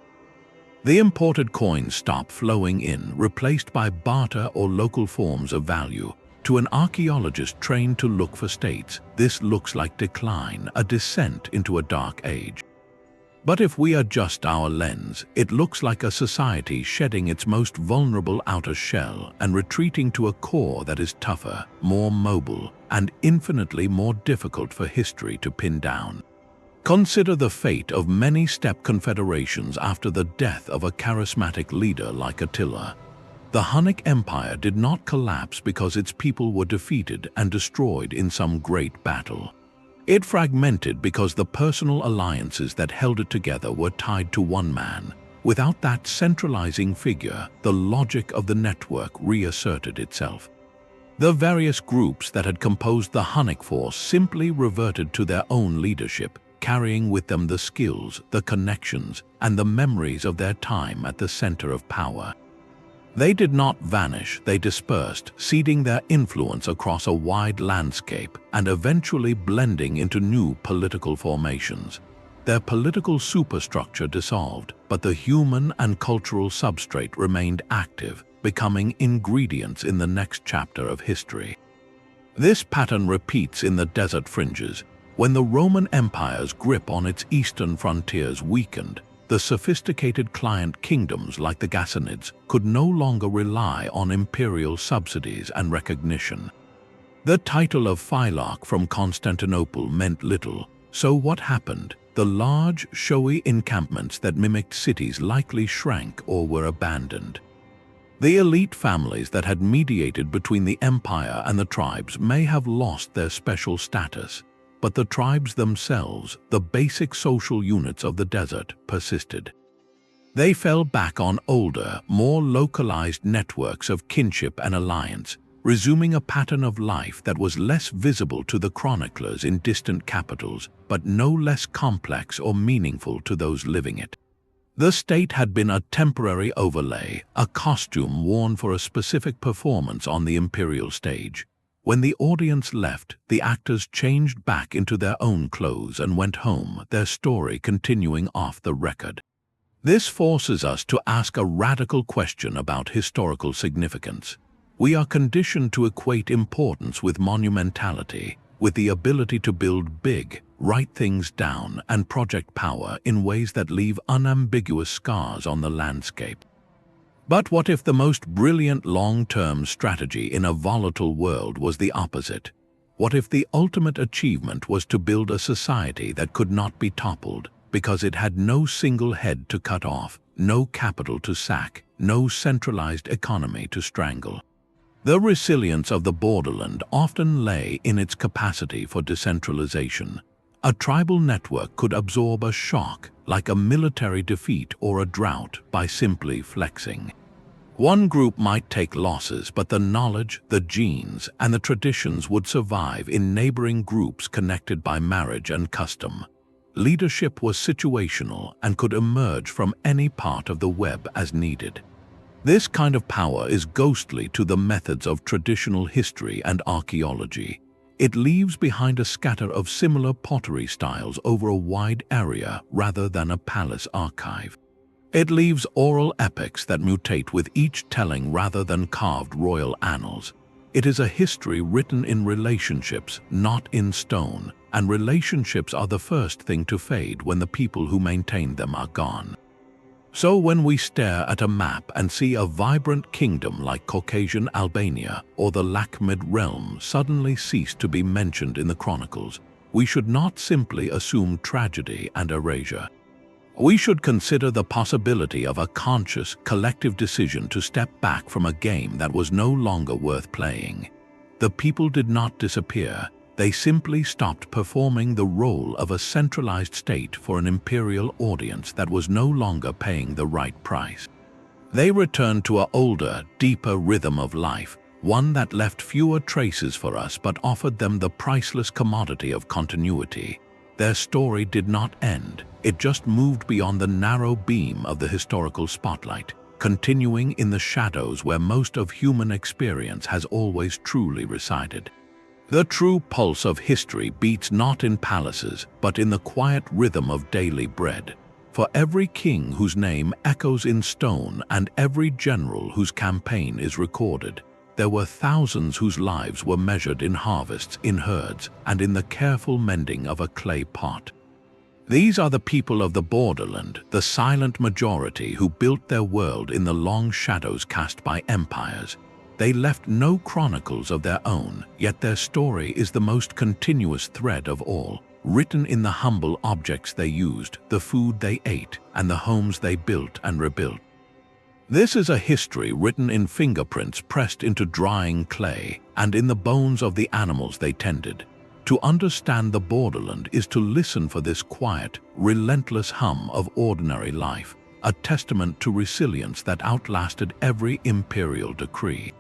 The imported coins stop flowing in, replaced by barter or local forms of value, To an archaeologist trained to look for states, this looks like decline, a descent into a dark age. But if we adjust our lens, it looks like a society shedding its most vulnerable outer shell and retreating to a core that is tougher, more mobile, and infinitely more difficult for history to pin down. Consider the fate of many steppe confederations after the death of a charismatic leader like Attila. The Hunnic Empire did not collapse because its people were defeated and destroyed in some great battle. It fragmented because the personal alliances that held it together were tied to one man. Without that centralizing figure, the logic of the network reasserted itself. The various groups that had composed the Hunnic force simply reverted to their own leadership, carrying with them the skills, the connections, and the memories of their time at the center of power. They did not vanish, they dispersed, seeding their influence across a wide landscape and eventually blending into new political formations. Their political superstructure dissolved, but the human and cultural substrate remained active, becoming ingredients in the next chapter of history. This pattern repeats in the desert fringes. When the Roman Empire's grip on its eastern frontiers weakened, the sophisticated client kingdoms like the Ghassanids could no longer rely on imperial subsidies and recognition. The title of Phylarch from Constantinople meant little, so what happened? The large, showy encampments that mimicked cities likely shrank or were abandoned. The elite families that had mediated between the empire and the tribes may have lost their special status, but the tribes themselves, the basic social units of the desert, persisted. They fell back on older, more localized networks of kinship and alliance, resuming a pattern of life that was less visible to the chroniclers in distant capitals, but no less complex or meaningful to those living it. The state had been a temporary overlay, a costume worn for a specific performance on the imperial stage. When the audience left, the actors changed back into their own clothes and went home, their story continuing off the record. This forces us to ask a radical question about historical significance. We are conditioned to equate importance with monumentality, with the ability to build big, write things down, and project power in ways that leave unambiguous scars on the landscape. But what if the most brilliant long-term strategy in a volatile world was the opposite? What if the ultimate achievement was to build a society that could not be toppled because it had no single head to cut off, no capital to sack, no centralized economy to strangle? The resilience of the borderland often lay in its capacity for decentralization. A tribal network could absorb a shock, like a military defeat or a drought, by simply flexing. One group might take losses, but the knowledge, the genes, and the traditions would survive in neighboring groups connected by marriage and custom. Leadership was situational and could emerge from any part of the web as needed. This kind of power is ghostly to the methods of traditional history and archaeology. It leaves behind a scatter of similar pottery styles over a wide area rather than a palace archive. It leaves oral epics that mutate with each telling rather than carved royal annals. It is a history written in relationships, not in stone, and relationships are the first thing to fade when the people who maintain them are gone. So when we stare at a map and see a vibrant kingdom like Caucasian Albania or the Lakhmid realm suddenly cease to be mentioned in the chronicles, we should not simply assume tragedy and erasure. We should consider the possibility of a conscious, collective decision to step back from a game that was no longer worth playing. The people did not disappear. They simply stopped performing the role of a centralized state for an imperial audience that was no longer paying the right price. They returned to an older, deeper rhythm of life, one that left fewer traces for us but offered them the priceless commodity of continuity. Their story did not end. It just moved beyond the narrow beam of the historical spotlight, continuing in the shadows where most of human experience has always truly resided. The true pulse of history beats not in palaces, but in the quiet rhythm of daily bread. For every king whose name echoes in stone and every general whose campaign is recorded, there were thousands whose lives were measured in harvests, in herds, and in the careful mending of a clay pot. These are the people of the borderland, the silent majority who built their world in the long shadows cast by empires. They left no chronicles of their own, yet their story is the most continuous thread of all, written in the humble objects they used, the food they ate, and the homes they built and rebuilt. This is a history written in fingerprints pressed into drying clay and in the bones of the animals they tended. To understand the borderland is to listen for this quiet, relentless hum of ordinary life, a testament to resilience that outlasted every imperial decree.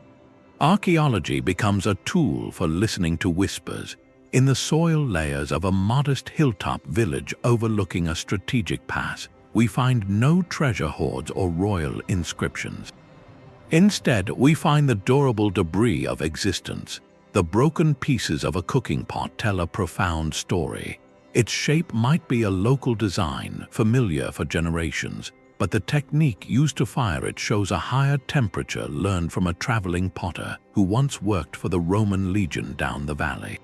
Archaeology becomes a tool for listening to whispers. In the soil layers of a modest hilltop village overlooking a strategic pass, we find no treasure hoards or royal inscriptions. Instead, we find the durable debris of existence. The broken pieces of a cooking pot tell a profound story. Its shape might be a local design, familiar for generations, but the technique used to fire it shows a higher temperature learned from a traveling potter who once worked for the Roman legion down the valley.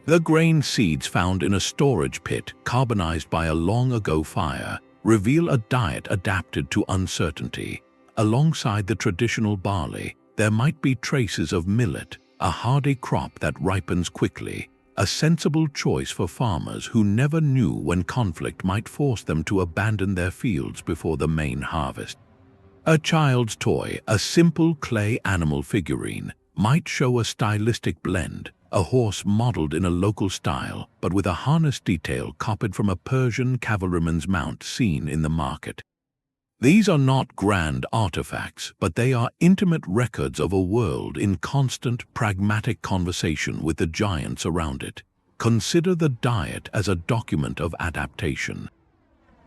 The grain seeds found in a storage pit, carbonized by a long-ago fire, reveal a diet adapted to uncertainty. Alongside the traditional barley, there might be traces of millet, a hardy crop that ripens quickly, a sensible choice for farmers who never knew when conflict might force them to abandon their fields before the main harvest. A child's toy, a simple clay animal figurine, might show a stylistic blend, a horse modeled in a local style, but with a harness detail copied from a Persian cavalryman's mount seen in the market. These are not grand artifacts, but they are intimate records of a world in constant, pragmatic conversation with the giants around it. Consider the diet as a document of adaptation.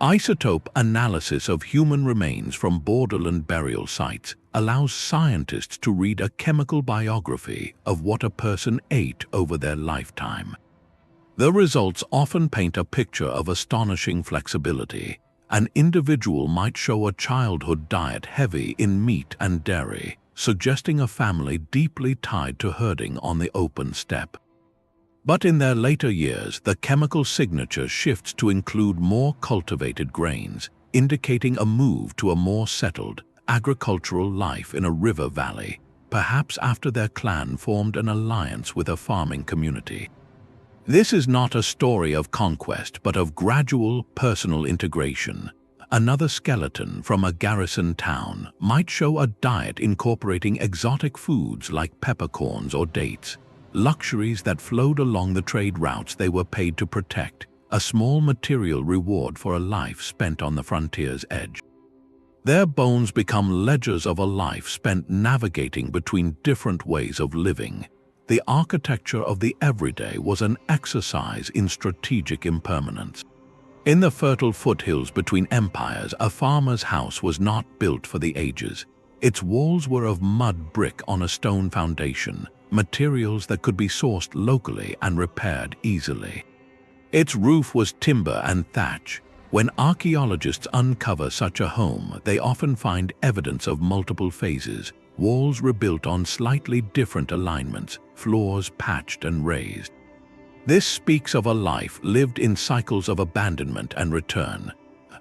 Isotope analysis of human remains from borderland burial sites allows scientists to read a chemical biography of what a person ate over their lifetime. The results often paint a picture of astonishing flexibility. An individual might show a childhood diet heavy in meat and dairy, suggesting a family deeply tied to herding on the open steppe. But in their later years, the chemical signature shifts to include more cultivated grains, indicating a move to a more settled, agricultural life in a river valley, perhaps after their clan formed an alliance with a farming community. This is not a story of conquest, but of gradual, personal integration. Another skeleton from a garrison town might show a diet incorporating exotic foods like peppercorns or dates, luxuries that flowed along the trade routes they were paid to protect, a small material reward for a life spent on the frontier's edge. Their bones become ledgers of a life spent navigating between different ways of living. The architecture of the everyday was an exercise in strategic impermanence. In the fertile foothills between empires, a farmer's house was not built for the ages. Its walls were of mud brick on a stone foundation, materials that could be sourced locally and repaired easily. Its roof was timber and thatch. When archaeologists uncover such a home, they often find evidence of multiple phases, walls rebuilt on slightly different alignments, floors patched and raised. This speaks of a life lived in cycles of abandonment and return.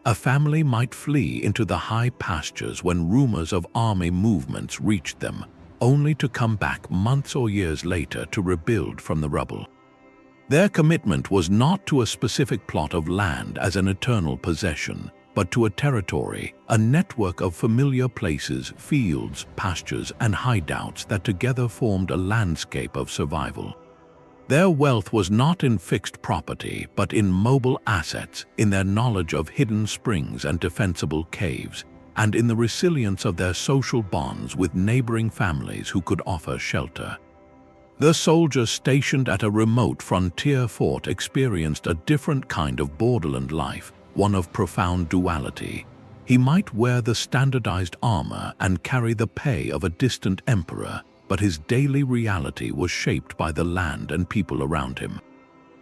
A family might flee into the high pastures when rumors of army movements reached them, only to come back months or years later to rebuild from the rubble. Their commitment was not to a specific plot of land as an eternal possession, but to a territory, a network of familiar places, fields, pastures, and hideouts that together formed a landscape of survival. Their wealth was not in fixed property, but in mobile assets, in their knowledge of hidden springs and defensible caves, and in the resilience of their social bonds with neighboring families who could offer shelter. The soldier stationed at a remote frontier fort experienced a different kind of borderland life, one of profound duality. He might wear the standardized armor and carry the pay of a distant emperor, but his daily reality was shaped by the land and people around him.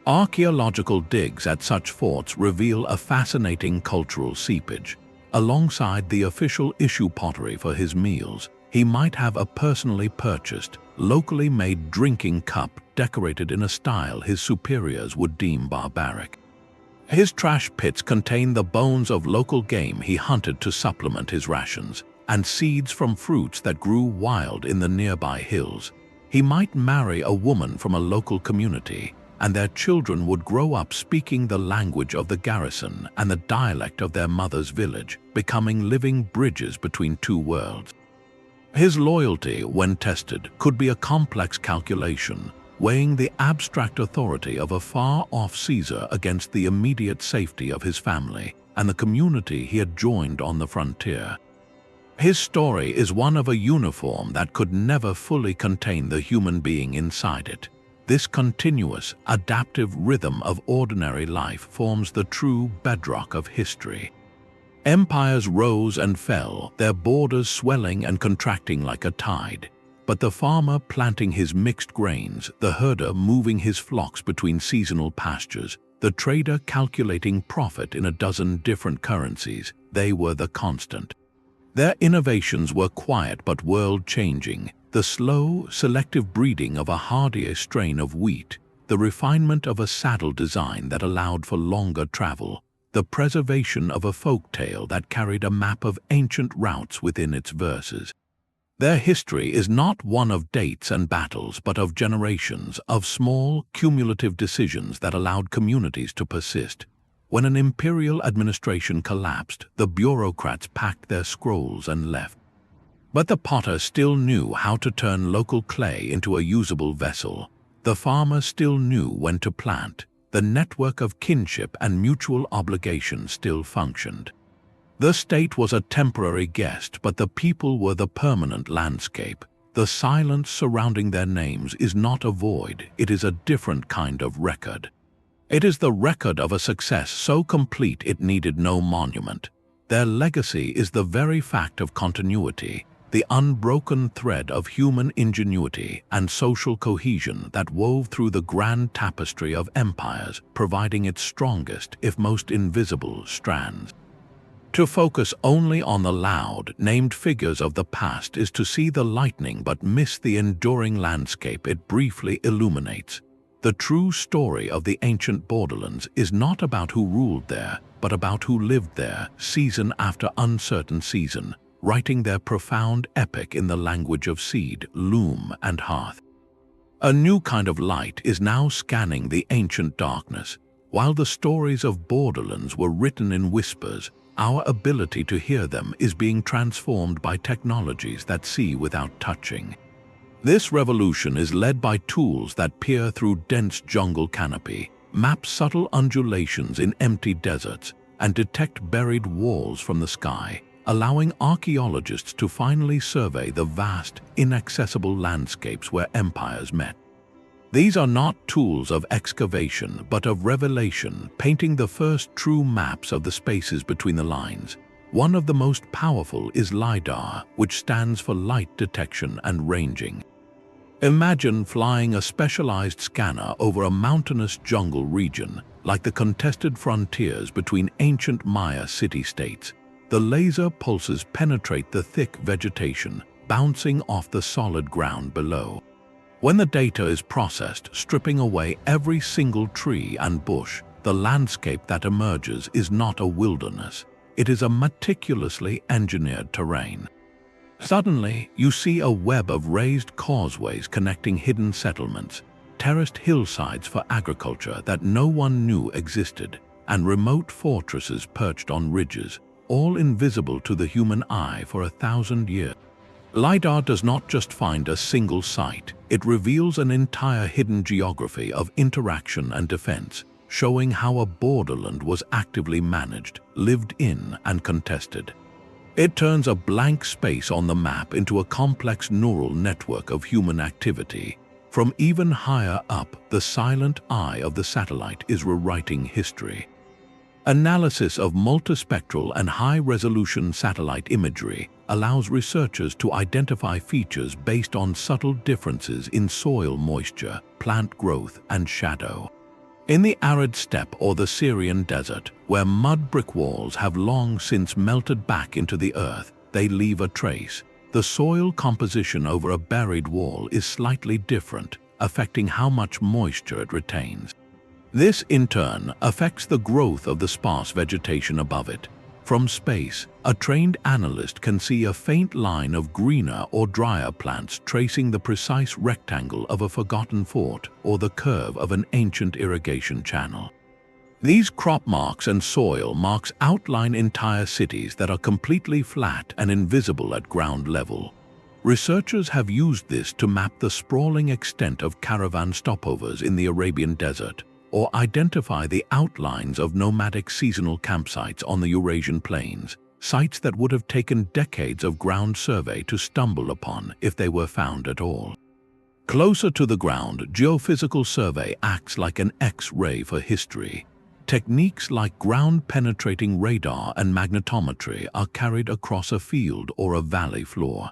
Archaeological digs at such forts reveal a fascinating cultural seepage. Alongside the official issue pottery for his meals, He might have a personally purchased, locally made drinking cup decorated in a style his superiors would deem barbaric. His trash pits contain the bones of local game he hunted to supplement his rations, and seeds from fruits that grew wild in the nearby hills. He might marry a woman from a local community, and their children would grow up speaking the language of the garrison and the dialect of their mother's village, becoming living bridges between two worlds. His loyalty, when tested, could be a complex calculation, weighing the abstract authority of a far-off Caesar against the immediate safety of his family and the community he had joined on the frontier. His story is one of a uniform that could never fully contain the human being inside it. This continuous, adaptive rhythm of ordinary life forms the true bedrock of history. Empires rose and fell, their borders swelling and contracting like a tide. But the farmer planting his mixed grains, the herder moving his flocks between seasonal pastures, the trader calculating profit in a dozen different currencies, they were the constant. Their innovations were quiet but world-changing. The slow, selective breeding of a hardier strain of wheat, the refinement of a saddle design that allowed for longer travel, the preservation of a folk tale that carried a map of ancient routes within its verses. Their history is not one of dates and battles, but of generations, of small, cumulative decisions that allowed communities to persist. When an imperial administration collapsed, the bureaucrats packed their scrolls and left. But the potter still knew how to turn local clay into a usable vessel. The farmer still knew when to plant. The network of kinship and mutual obligation still functioned. The state was a temporary guest, but the people were the permanent landscape. The silence surrounding their names is not a void, it is a different kind of record. It is the record of a success so complete it needed no monument. Their legacy is the very fact of continuity, the unbroken thread of human ingenuity and social cohesion that wove through the grand tapestry of empires, providing its strongest, if most invisible, strands. To focus only on the loud, named figures of the past is to see the lightning but miss the enduring landscape it briefly illuminates. The true story of the ancient Borderlands is not about who ruled there, but about who lived there, season after uncertain season, writing their profound epic in the language of seed, loom, and hearth. A new kind of light is now scanning the ancient darkness. While the stories of Borderlands were written in whispers, our ability to hear them is being transformed by technologies that see without touching. This revolution is led by tools that peer through dense jungle canopy, map subtle undulations in empty deserts, and detect buried walls from the sky, allowing archaeologists to finally survey the vast, inaccessible landscapes where empires met. These are not tools of excavation, but of revelation, painting the first true maps of the spaces between the lines. One of the most powerful is LiDAR, which stands for light detection and ranging. Imagine flying a specialized scanner over a mountainous jungle region, like the contested frontiers between ancient Maya city-states. The laser pulses penetrate the thick vegetation, bouncing off the solid ground below. When the data is processed, stripping away every single tree and bush, the landscape that emerges is not a wilderness. It is a meticulously engineered terrain. Suddenly, you see a web of raised causeways connecting hidden settlements, terraced hillsides for agriculture that no one knew existed, and remote fortresses perched on ridges, all invisible to the human eye for 1,000 years. LiDAR does not just find a single site, it reveals an entire hidden geography of interaction and defense, showing how a borderland was actively managed, lived in, and contested. It turns a blank space on the map into a complex neural network of human activity. From even higher up, the silent eye of the satellite is rewriting history. Analysis of multispectral and high-resolution satellite imagery allows researchers to identify features based on subtle differences in soil moisture, plant growth, and shadow. In the arid steppe or the Syrian desert, where mud brick walls have long since melted back into the earth, they leave a trace. the soil composition over a buried wall is slightly different, affecting how much moisture it retains. This, in turn, affects the growth of the sparse vegetation above it. From space, a trained analyst can see a faint line of greener or drier plants tracing the precise rectangle of a forgotten fort or the curve of an ancient irrigation channel. These crop marks and soil marks outline entire cities that are completely flat and invisible at ground level. Researchers have used this to map the sprawling extent of caravan stopovers in the Arabian desert, or identify the outlines of nomadic seasonal campsites on the Eurasian plains, sites that would have taken decades of ground survey to stumble upon if they were found at all. Closer to the ground, geophysical survey acts like an X-ray for history. Techniques like ground-penetrating radar and magnetometry are carried across a field or a valley floor.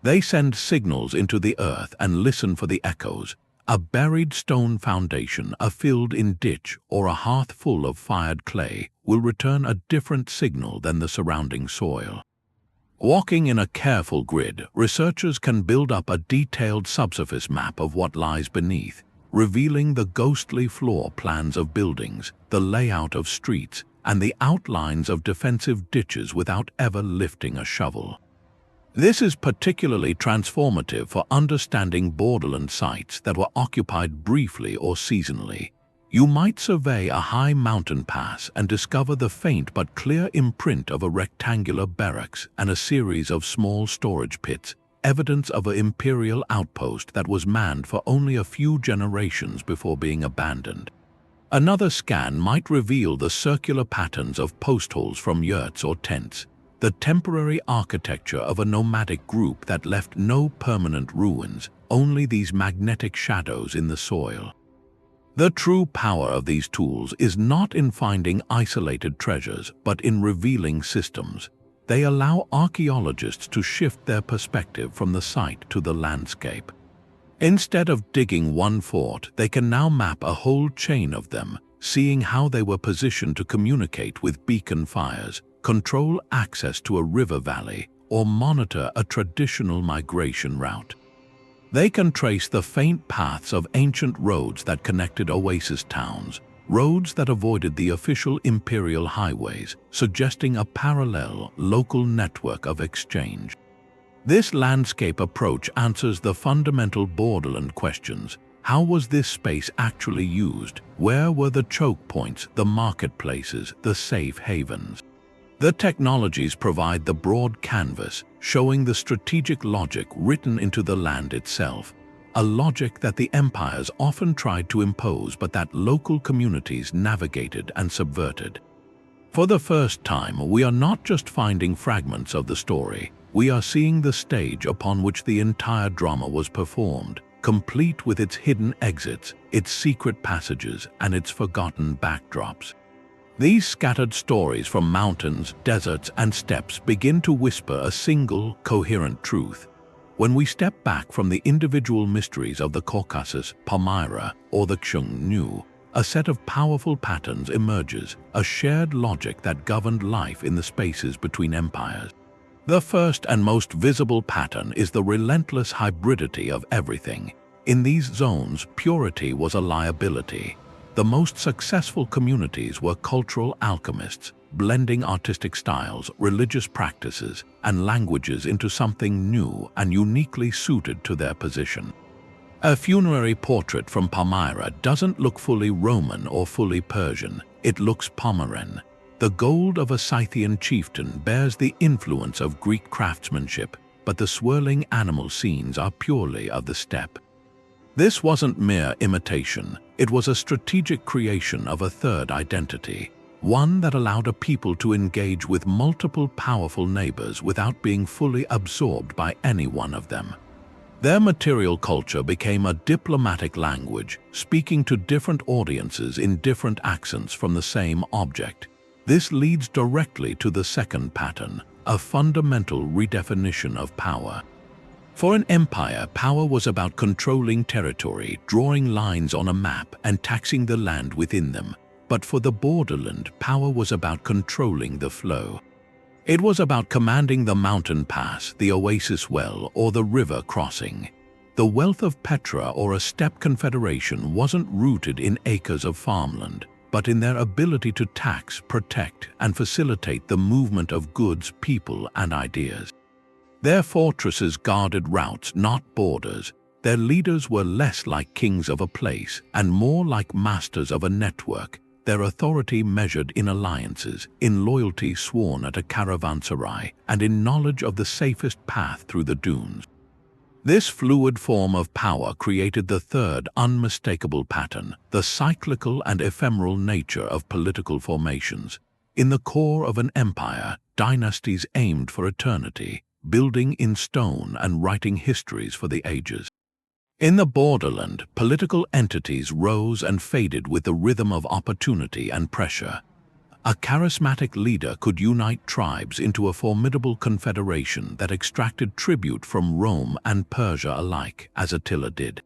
They send signals into the earth and listen for the echoes. A buried stone foundation, a filled-in ditch, or a hearth full of fired clay will return a different signal than the surrounding soil. Walking in a careful grid, researchers can build up a detailed subsurface map of what lies beneath, revealing the ghostly floor plans of buildings, the layout of streets, and the outlines of defensive ditches without ever lifting a shovel. This is particularly transformative for understanding borderland sites that were occupied briefly or seasonally. You might survey a high mountain pass and discover the faint but clear imprint of a rectangular barracks and a series of small storage pits, evidence of an imperial outpost that was manned for only a few generations before being abandoned. Another scan might reveal the circular patterns of post holes from yurts or tents, the temporary architecture of a nomadic group that left no permanent ruins, only these magnetic shadows in the soil. The true power of these tools is not in finding isolated treasures, but in revealing systems. They allow archaeologists to shift their perspective from the site to the landscape. Instead of digging one fort, they can now map a whole chain of them, seeing how they were positioned to communicate with beacon fires, control access to a river valley, or monitor a traditional migration route. They can trace the faint paths of ancient roads that connected oasis towns, roads that avoided the official imperial highways, suggesting a parallel local network of exchange. This landscape approach answers the fundamental borderland questions. How was this space actually used? Where were the choke points, the marketplaces, the safe havens? The technologies provide the broad canvas, showing the strategic logic written into the land itself, a logic that the empires often tried to impose but that local communities navigated and subverted. For the first time, we are not just finding fragments of the story, we are seeing the stage upon which the entire drama was performed, complete with its hidden exits, its secret passages, and its forgotten backdrops. These scattered stories from mountains, deserts, and steppes begin to whisper a single, coherent truth. When we step back from the individual mysteries of the Caucasus, Palmyra, or the Xiongnu, a set of powerful patterns emerges, a shared logic that governed life in the spaces between empires. The first and most visible pattern is the relentless hybridity of everything. In these zones, purity was a liability. The most successful communities were cultural alchemists, blending artistic styles, religious practices, and languages into something new and uniquely suited to their position. A funerary portrait from Palmyra doesn't look fully Roman or fully Persian, it looks Pomeran. The gold of a Scythian chieftain bears the influence of Greek craftsmanship, but the swirling animal scenes are purely of the steppe. This wasn't mere imitation, it was a strategic creation of a third identity, one that allowed a people to engage with multiple powerful neighbors without being fully absorbed by any one of them. Their material culture became a diplomatic language, speaking to different audiences in different accents from the same object. This leads directly to the second pattern, a fundamental redefinition of power. For an empire, power was about controlling territory, drawing lines on a map, and taxing the land within them. But for the borderland, power was about controlling the flow. It was about commanding the mountain pass, the oasis well, or the river crossing. The wealth of Petra or a steppe confederation wasn't rooted in acres of farmland, but in their ability to tax, protect, and facilitate the movement of goods, people, and ideas. Their fortresses guarded routes, not borders. Their leaders were less like kings of a place and more like masters of a network, their authority measured in alliances, in loyalty sworn at a caravanserai, and in knowledge of the safest path through the dunes. This fluid form of power created the third unmistakable pattern, the cyclical and ephemeral nature of political formations. In the core of an empire, dynasties aimed for eternity, building in stone and writing histories for the ages. In the borderland, political entities rose and faded with the rhythm of opportunity and pressure. A charismatic leader could unite tribes into a formidable confederation that extracted tribute from Rome and Persia alike, as Attila did.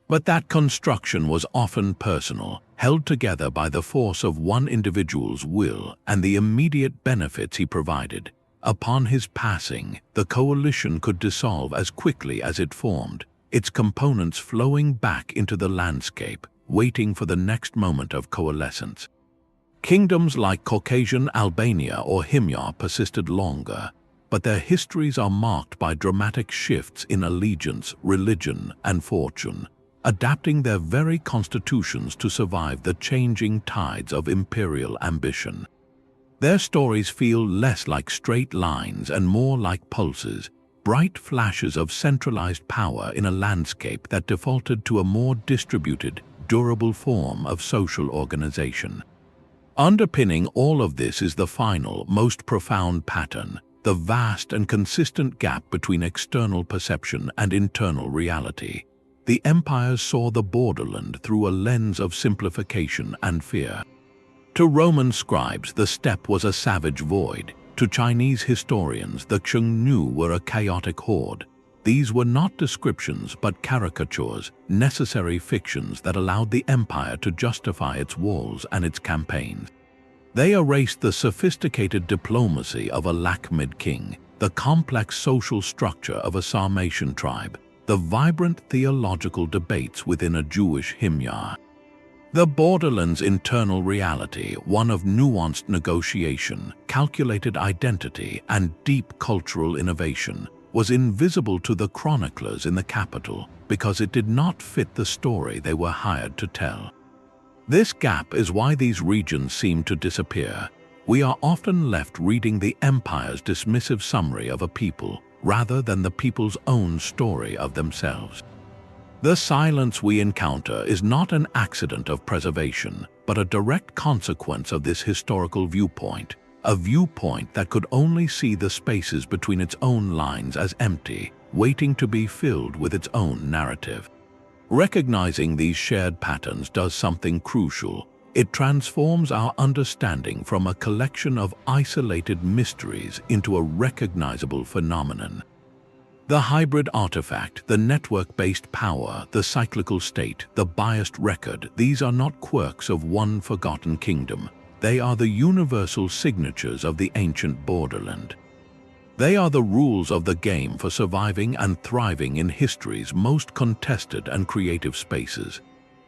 But that construction was often personal, held together by the force of one individual's will and the immediate benefits he provided. Upon his passing, the coalition could dissolve as quickly as it formed, its components flowing back into the landscape, waiting for the next moment of coalescence. Kingdoms like Caucasian Albania or Himyar persisted longer, but their histories are marked by dramatic shifts in allegiance, religion, and fortune, adapting their very constitutions to survive the changing tides of imperial ambition. Their stories feel less like straight lines and more like pulses, bright flashes of centralized power in a landscape that defaulted to a more distributed, durable form of social organization. Underpinning all of this is the final, most profound pattern, the vast and consistent gap between external perception and internal reality. The empires saw the borderland through a lens of simplification and fear. To Roman scribes, the steppe was a savage void. To Chinese historians, the Xiongnu were a chaotic horde. These were not descriptions but caricatures, necessary fictions that allowed the empire to justify its walls and its campaigns. They erased the sophisticated diplomacy of a Lakhmid king, the complex social structure of a Sarmatian tribe, the vibrant theological debates within a Jewish Himyar. The borderland's internal reality, one of nuanced negotiation, calculated identity, and deep cultural innovation, was invisible to the chroniclers in the capital because it did not fit the story they were hired to tell. This gap is why these regions seem to disappear. We are often left reading the empire's dismissive summary of a people rather than the people's own story of themselves. The silence we encounter is not an accident of preservation, but a direct consequence of this historical viewpoint, a viewpoint that could only see the spaces between its own lines as empty, waiting to be filled with its own narrative. Recognizing these shared patterns does something crucial. It transforms our understanding from a collection of isolated mysteries into a recognizable phenomenon. The hybrid artifact, the network-based power, the cyclical state, the biased record, these are not quirks of one forgotten kingdom. They are the universal signatures of the ancient borderland. They are the rules of the game for surviving and thriving in history's most contested and creative spaces.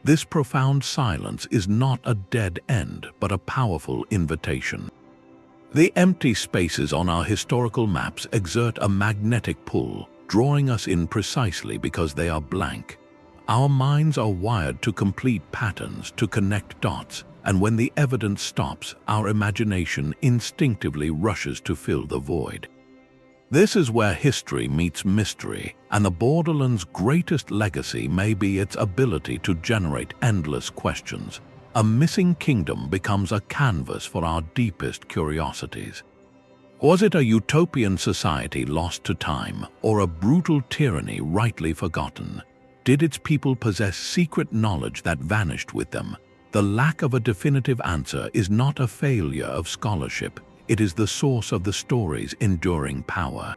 This profound silence is not a dead end, but a powerful invitation. The empty spaces on our historical maps exert a magnetic pull, drawing us in precisely because they are blank. Our minds are wired to complete patterns, to connect dots, and when the evidence stops, our imagination instinctively rushes to fill the void. This is where history meets mystery, and the borderland's greatest legacy may be its ability to generate endless questions. A missing kingdom becomes a canvas for our deepest curiosities. Was it a utopian society lost to time, or a brutal tyranny rightly forgotten? Did its people possess secret knowledge that vanished with them? The lack of a definitive answer is not a failure of scholarship. It is the source of the story's enduring power.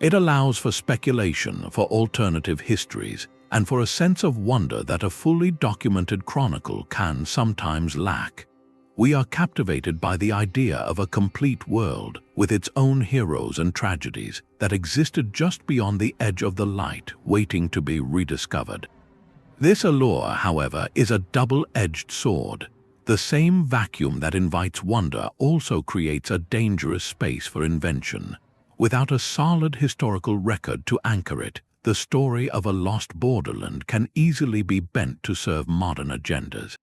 It allows for speculation, for alternative histories, and for a sense of wonder that a fully documented chronicle can sometimes lack. we are captivated by the idea of a complete world with its own heroes and tragedies that existed just beyond the edge of the light, waiting to be rediscovered. This allure, however, is a double-edged sword. The same vacuum that invites wonder also creates a dangerous space for invention. Without a solid historical record to anchor it, the story of a lost borderland can easily be bent to serve modern agendas.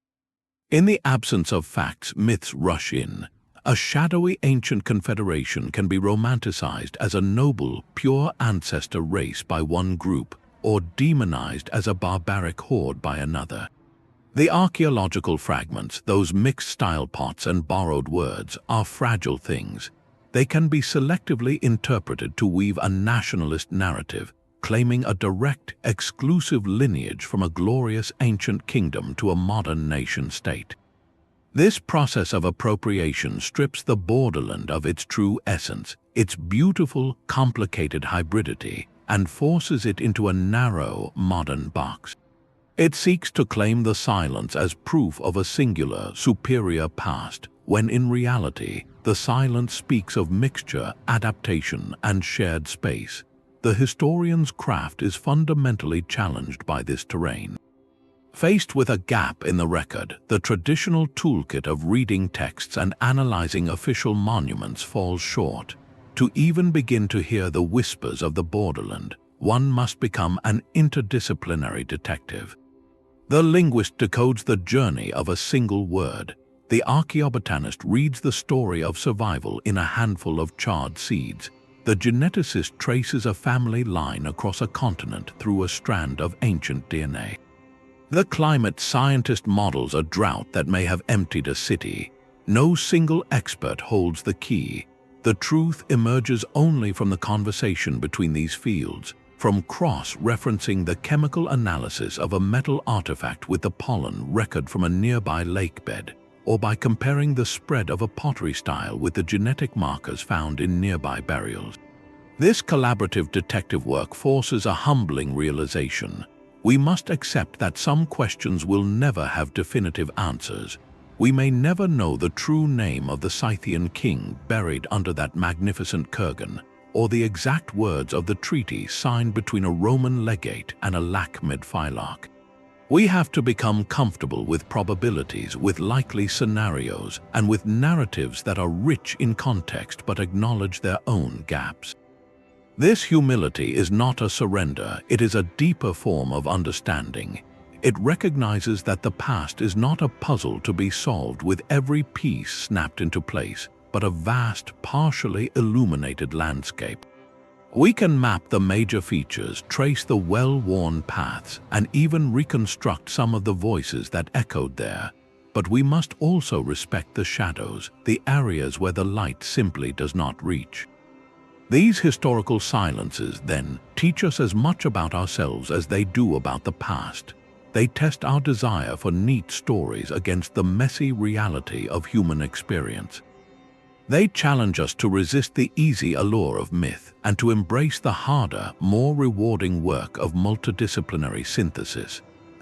In the absence of facts, myths rush in. A shadowy ancient confederation can be romanticized as a noble, pure ancestor race by one group, or demonized as a barbaric horde by another. The archaeological fragments, those mixed style pots and borrowed words, are fragile things. They can be selectively interpreted to weave a nationalist narrative, claiming a direct, exclusive lineage from a glorious ancient kingdom to a modern nation-state. This process of appropriation strips the borderland of its true essence, its beautiful, complicated hybridity, and forces it into a narrow, modern box. It seeks to claim the silence as proof of a singular, superior past, when in reality, the silence speaks of mixture, adaptation, and shared space. The historian's craft is fundamentally challenged by this terrain. Faced with a gap in the record, the traditional toolkit of reading texts and analyzing official monuments falls short. To even begin to hear the whispers of the borderland, one must become an interdisciplinary detective. The linguist decodes the journey of a single word. The archaeobotanist reads the story of survival in a handful of charred seeds. The geneticist traces a family line across a continent through a strand of ancient DNA. The climate scientist models a drought that may have emptied a city. No single expert holds the key. The truth emerges only from the conversation between these fields, from cross-referencing the chemical analysis of a metal artifact with the pollen record from a nearby lake bed, or by comparing the spread of a pottery style with the genetic markers found in nearby burials. This collaborative detective work forces a humbling realization. We must accept that some questions will never have definitive answers. We may never know the true name of the Scythian king buried under that magnificent kurgan, or the exact words of the treaty signed between a Roman legate and a Lakhmid phylarch. We have to become comfortable with probabilities, with likely scenarios, and with narratives that are rich in context but acknowledge their own gaps. This humility is not a surrender, it is a deeper form of understanding. It recognizes that the past is not a puzzle to be solved with every piece snapped into place, but a vast, partially illuminated landscape. We can map the major features, trace the well-worn paths, and even reconstruct some of the voices that echoed there. But we must also respect the shadows, the areas where the light simply does not reach. These historical silences, then, teach us as much about ourselves as they do about the past. They test our desire for neat stories against the messy reality of human experience. They challenge us to resist the easy allure of myth and to embrace the harder, more rewarding work of multidisciplinary synthesis.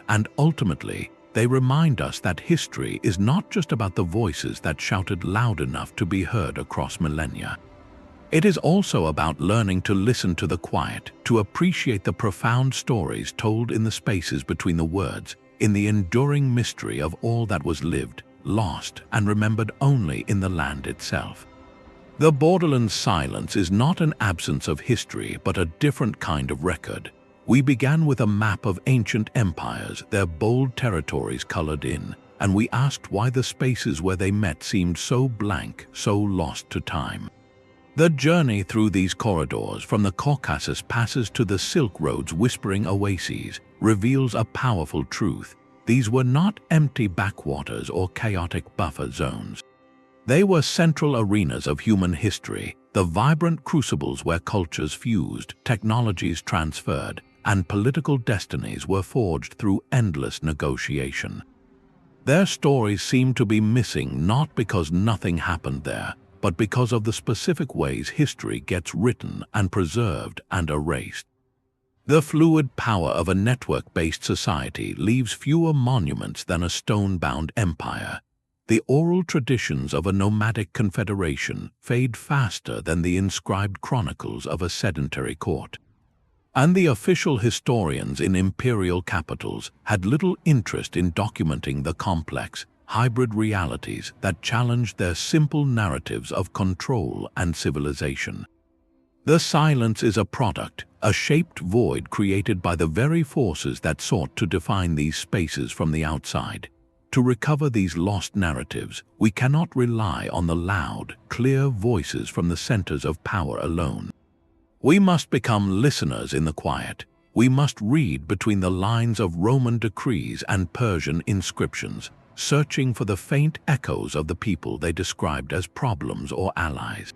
And ultimately, they remind us that history is not just about the voices that shouted loud enough to be heard across millennia. It is also about learning to listen to the quiet, to appreciate the profound stories told in the spaces between the words, in the enduring mystery of all that was lived, lost, and remembered only in the land itself. The borderland's silence is not an absence of history, but a different kind of record. We began with a map of ancient empires, their bold territories colored in, and we asked why the spaces where they met seemed so blank, so lost to time. The journey through these corridors from the Caucasus passes to the Silk Road's whispering oases, reveals a powerful truth. These were not empty backwaters or chaotic buffer zones. They were central arenas of human history, the vibrant crucibles where cultures fused, technologies transferred, and political destinies were forged through endless negotiation. Their stories seem to be missing not because nothing happened there, but because of the specific ways history gets written and preserved and erased. The fluid power of a network-based society leaves fewer monuments than a stone-bound empire. the oral traditions of a nomadic confederation fade faster than the inscribed chronicles of a sedentary court. And the official historians in imperial capitals had little interest in documenting the complex, hybrid realities that challenged their simple narratives of control and civilization. The silence is a product, a shaped void created by the very forces that sought to define these spaces from the outside. To recover these lost narratives, we cannot rely on the loud, clear voices from the centers of power alone. We must become listeners in the quiet. We must read between the lines of Roman decrees and Persian inscriptions, searching for the faint echoes of the people they described as problems or allies.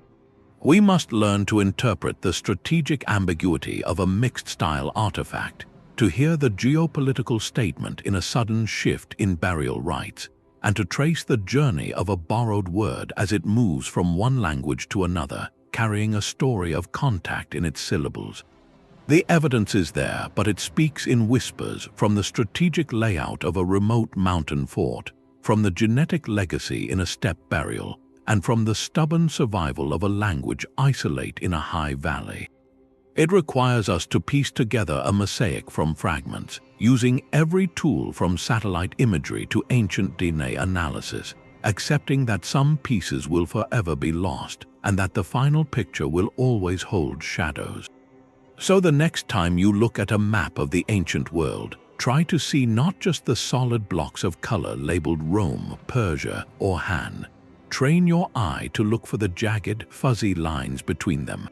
We must learn to interpret the strategic ambiguity of a mixed-style artifact, to hear the geopolitical statement in a sudden shift in burial rites, and to trace the journey of a borrowed word as it moves from one language to another, carrying a story of contact in its syllables. The evidence is there, but it speaks in whispers, from the strategic layout of a remote mountain fort, from the genetic legacy in a steppe burial, and from the stubborn survival of a language isolate in a high valley. It requires us to piece together a mosaic from fragments, using every tool from satellite imagery to ancient DNA analysis, accepting that some pieces will forever be lost, and that the final picture will always hold shadows. So the next time you look at a map of the ancient world, try to see not just the solid blocks of color labeled Rome, Persia, or Han. Train your eye to look for the jagged, fuzzy lines between them.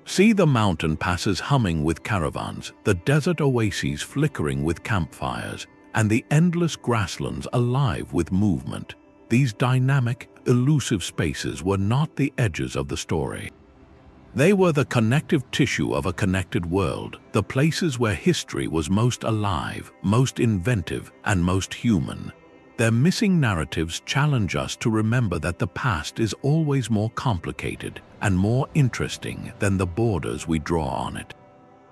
See the mountain passes humming with caravans, the desert oases flickering with campfires, and the endless grasslands alive with movement. These dynamic, elusive spaces were not the edges of the story. They were the connective tissue of a connected world, the places where history was most alive, most inventive, and most human. Their missing narratives challenge us to remember that the past is always more complicated and more interesting than the borders we draw on it.